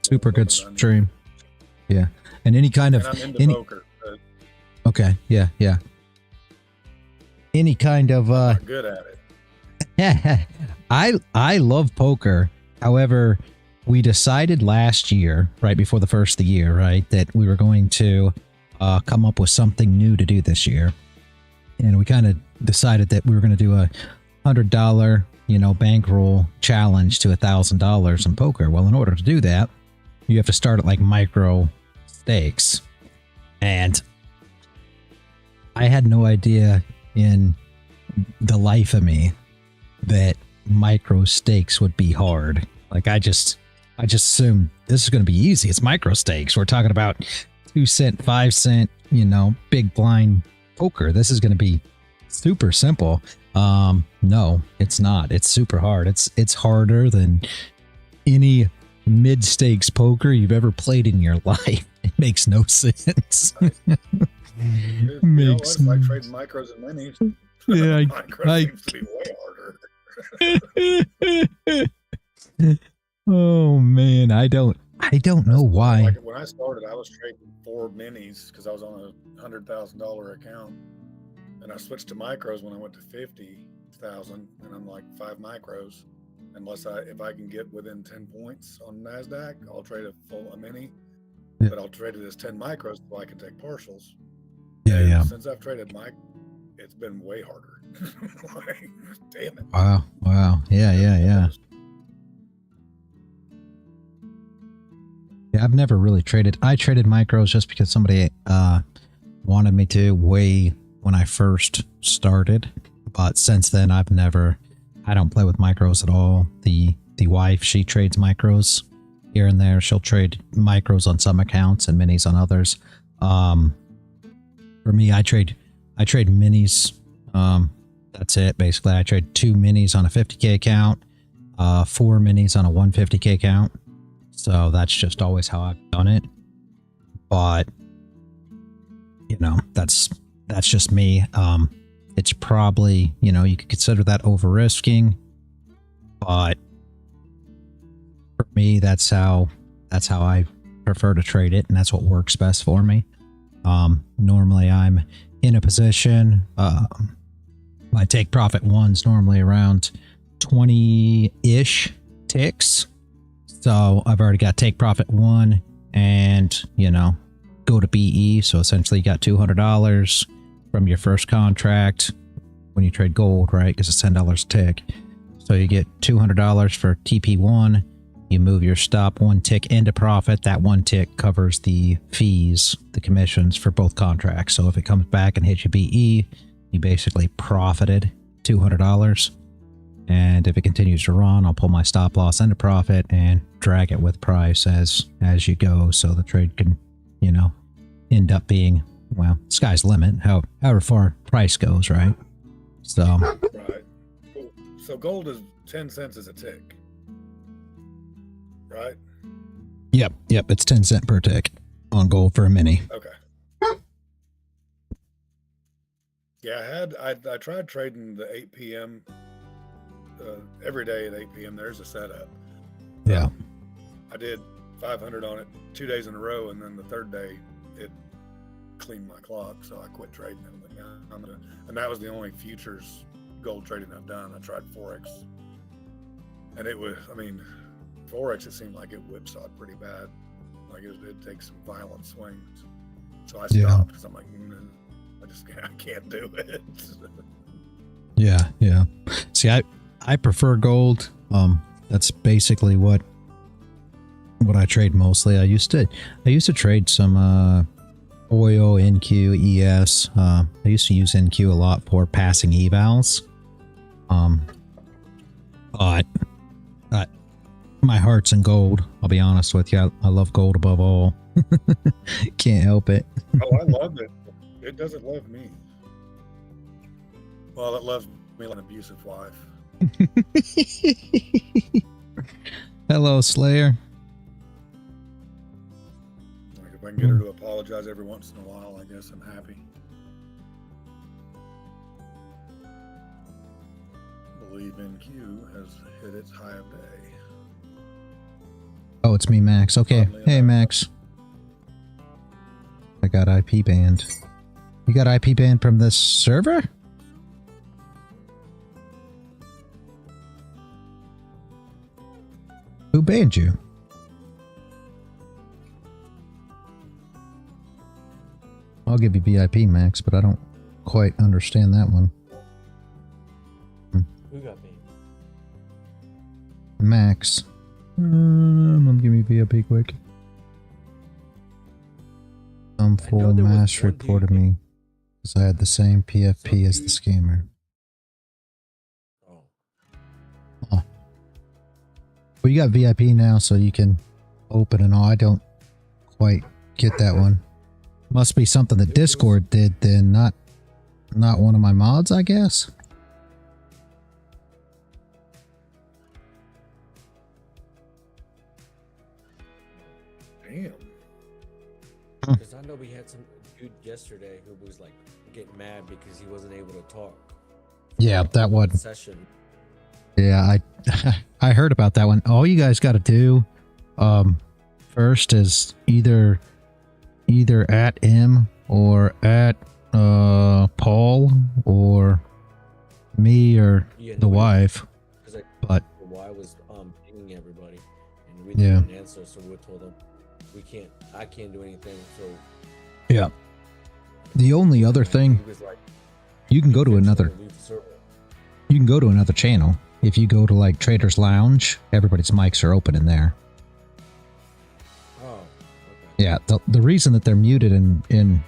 super good stream. Yeah, and any kind of I'm into poker. Okay, yeah. Any kind of I'm good at it. I love poker. However, we decided last year, right before the first of the year, right, that we were going to come up with something new to do this year. And we kind of decided that we were going to do a $100, bankroll challenge to $1,000 in poker. Well, in order to do that, you have to start at like micro stakes. And I had no idea in the life of me that micro stakes would be hard. Like I just assumed this is going to be easy. It's micro stakes. We're talking about 2 cent, 5 cent, big blind poker. This is going to be super simple. No, it's not. It's super hard. It's harder than any mid stakes poker you've ever played in your life. It makes no sense. It's like trading micros and minis. Yeah, micros seems to be way harder. Oh man, I don't know why. Like when I started, I was trading 4 minis because I was on a $100,000 account, and I switched to micros when I went to 50,000, and I'm like 5 micros. If I can get within 10 points on Nasdaq, I'll trade a mini, yeah. But I'll trade it as 10 micros so I can take partials. Yeah. Since I've traded it's been way harder. Like, damn it. Wow. Yeah. Yeah, I've never really traded. I traded micros just because somebody wanted me to way when I first started. But since then, I don't play with micros at all. The wife, she trades micros here and there. She'll trade micros on some accounts and minis on others. For me, I trade minis. That's it. Basically, I trade 2 minis on a 50K account, 4 minis on a 150K account. So that's just always how I've done it. But that's just me. It's probably, you could consider that over risking. But for me, that's how I prefer to trade it, and that's what works best for me. Normally I'm in a position, my take profit one's normally around 20-ish ticks. So I've already got take profit one and, you know, go to BE. So essentially you got $200 from your first contract when you trade gold, right? Because it's $10 a tick. So you get $200 for TP1. You move your stop one tick into profit. That one tick covers the fees, the commissions for both contracts. So if it comes back and hits you BE, you basically profited $200. And if it continues to run, I'll pull my stop loss into profit and drag it with price as you go. So the trade can, you know, end up being, well, sky's the limit, however far price goes, right? So. Right. So gold is 10 cents as a tick. Right? Yep, it's 10 cents per tick on gold for a mini. Okay. Yeah, I tried trading the 8 p.m. Every day at 8 p.m. There's a setup. Yeah. I did 500 on it 2 days in a row, and then the third day it cleaned my clock, so I quit trading it. And that was the only futures gold trading I've done. I tried Forex, and it was, I mean, Forex, it seemed like it whipsawed pretty bad. Like it takes some violent swings. So I stopped because I'm like, I can't do it. Yeah. See, I prefer gold. That's basically what I trade mostly. I used to trade some oil, NQ, ES. I used to use NQ a lot for passing evals. But my heart's in gold. I'll be honest with you. I love gold above all. Can't help it. Oh, I love it. It doesn't love me. Well, it loves me like an abusive wife. Hello, Slayer. Like if I can get her to apologize every once in a while, I guess I'm happy. Believe NQ has hit its high of day. Oh, it's me, Max. Okay. Hey, Max. I got IP banned. You got IP banned from this server? Who banned you? I'll give you VIP, Max, but I don't quite understand that one. Who got banned? Max. I'm gonna give me VIP quick. Some full mass reported me because I had the same PFP as the scammer. Oh. Oh. Well, you got VIP now, so you can open and all. I don't quite get that one. Must be something that Discord did then, not one of my mods, I guess. Damn. Because I know we had some dude yesterday who was like getting mad because he wasn't able to talk. Yeah, that one. Session. Yeah, I heard about that one. All you guys got to do first is either at M or at Paul or me or the wife. But why was pinging everybody and we didn't answer, so we told them I can't do anything. So yeah, the only other thing, you can go to another channel. If you go to like Traders Lounge, everybody's mics are open in there. Oh, okay. Yeah, the reason that they're muted in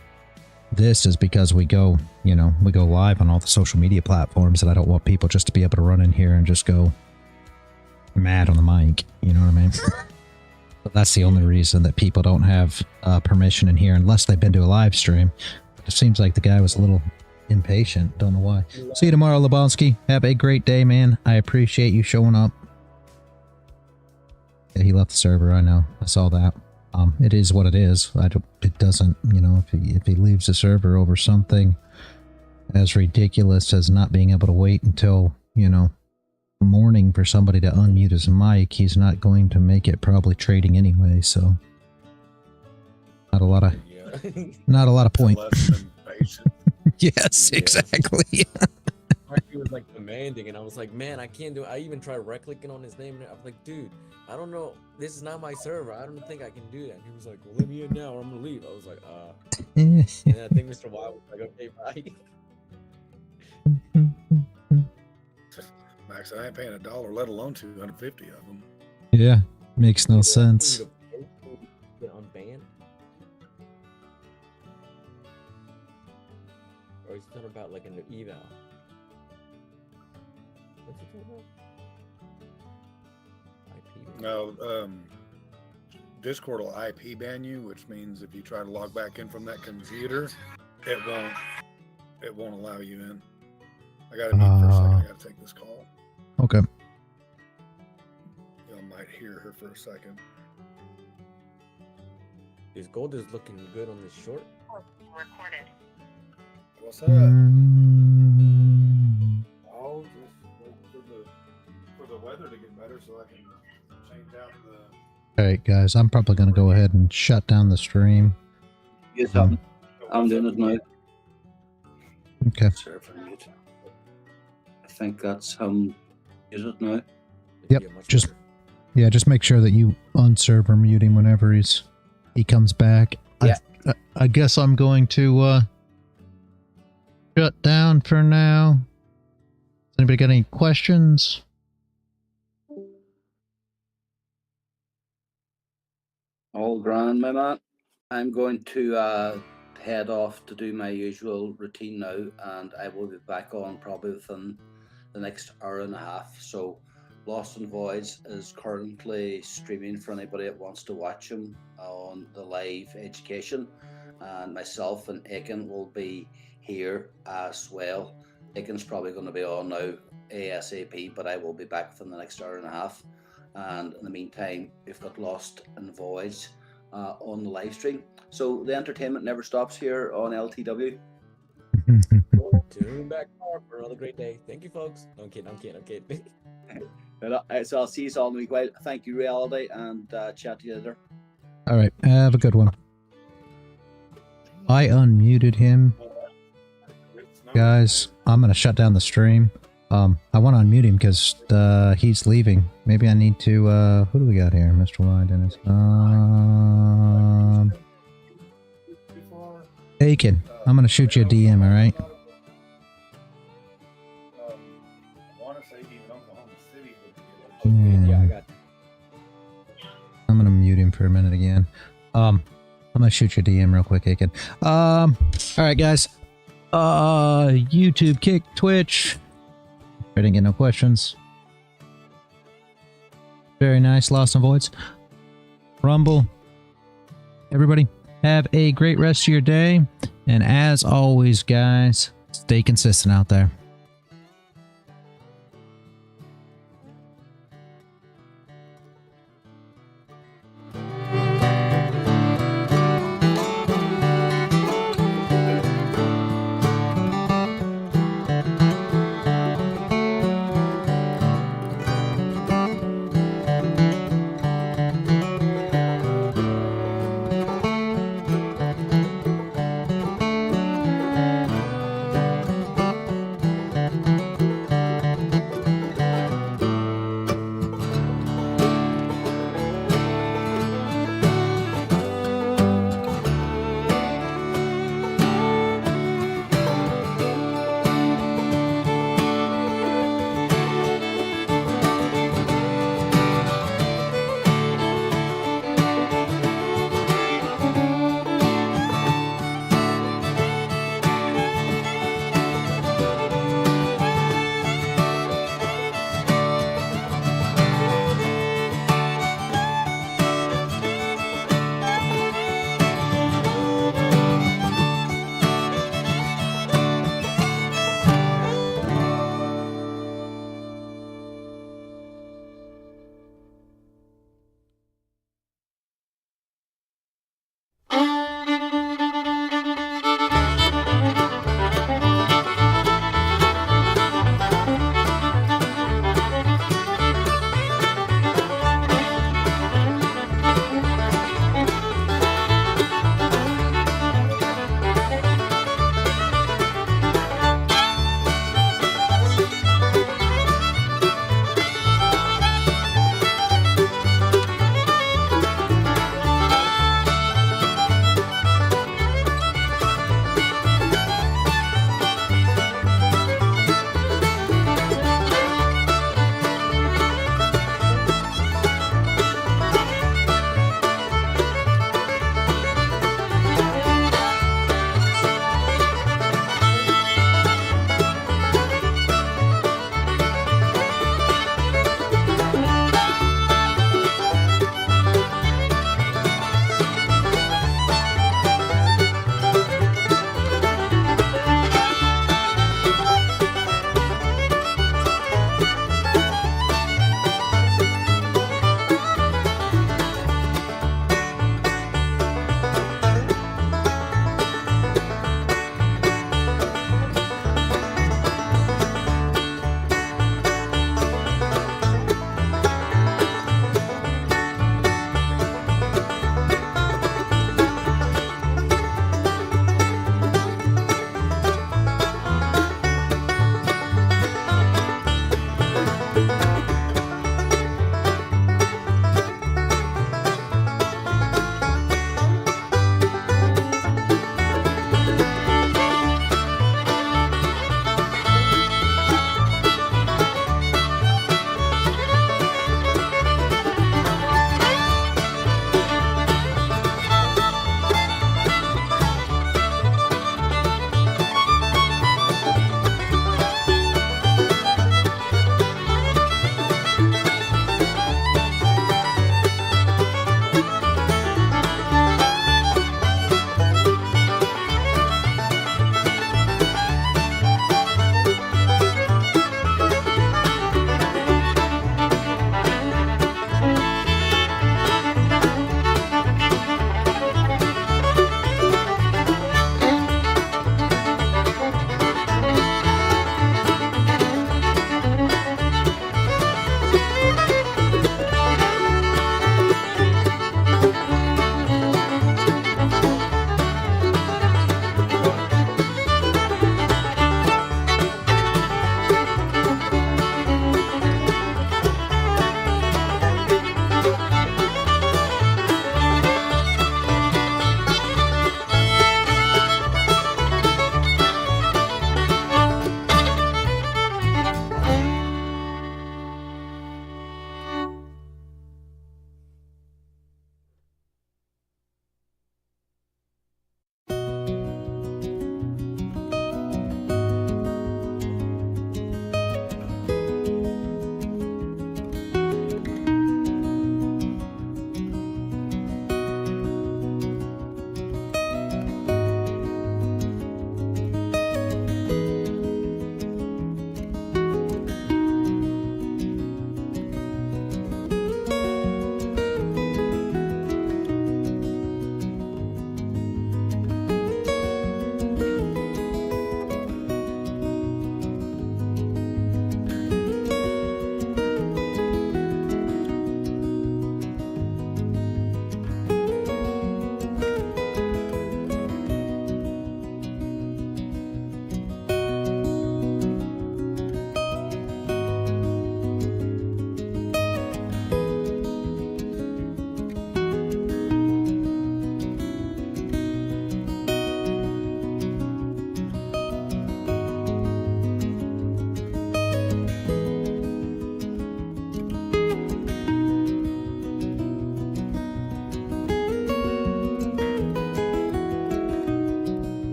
this is because we go live on all the social media platforms, and I don't want people just to be able to run in here and just go mad on the mic. You know what I mean? But that's the only reason that people don't have permission in here, unless they've been to a live stream. But it seems like the guy was a little impatient. Don't know why. See you tomorrow, Lebonsky. Have a great day, man. I appreciate you showing up. Yeah, he left the server. I know. I saw that. It is what it is. It doesn't, if he leaves the server over something as ridiculous as not being able to wait until, morning for somebody to unmute his mic, he's not going to make it probably trading anyway, so not a lot of not a lot of point. Yes, exactly. He was like demanding, and I was like, man, I can't do it. I even tried right-clicking on his name, and I was like, dude, I don't know. This is not my server. I don't think I can do that. And he was like, well, let me in now, or I'm gonna leave. I was like, and I think Mr. Wild was like, okay, bye. Max, I ain't paying $1, let alone 250 of them. Yeah, makes no sense. Get unbanned. Or he's talking about like an eval. What's he talking about? IP. No, Discord will IP ban you, which means if you try to log back in from that computer, it won't allow you in. I gotta mute for a second. I gotta take this call. Okay. Y'all might hear her for a second. His gold is looking good on this short. Recorded. What's up? I'll just wait for the weather to get better so I can change out the. Alright guys, I'm probably going to go ahead and shut down the stream. Yes, I'm doing it now. Okay. I think that's is it now? Yep. Just make sure that you unserver mute him whenever he comes back. Yeah. I guess I'm going to shut down for now. Anybody got any questions? All grand, my man. I'm going to head off to do my usual routine now, and I will be back on probably within the next hour and a half. So Lost and Voids is currently streaming for anybody that wants to watch him on the live education, and myself and Aiken will be here as well. Aiken's probably going to be on now ASAP, but I will be back within the next hour and a half. And in the meantime, we've got Lost and Voids on the live stream. So the entertainment never stops here on LTW. Tune back for another great day. Thank you, folks. I'm kidding. So I'll see you all in a week. Well, thank you, Reality, and chat to you later. All right, have a good one. I unmuted him. Guys, I'm going to shut down the stream. I want to unmute him because he's leaving. Maybe I need to, who do we got here? Mr. Y, Dennis. Aiken, I'm going to shoot you a DM, all right? Yeah, I got you. I'm going to mute him for a minute again. I'm going to shoot you a DM real quick, Aiken. All right, guys. YouTube, Kick, Twitch. I didn't get no questions. Very nice. Lost and Voids. Rumble. Everybody, have a great rest of your day. And as always, guys, stay consistent out there.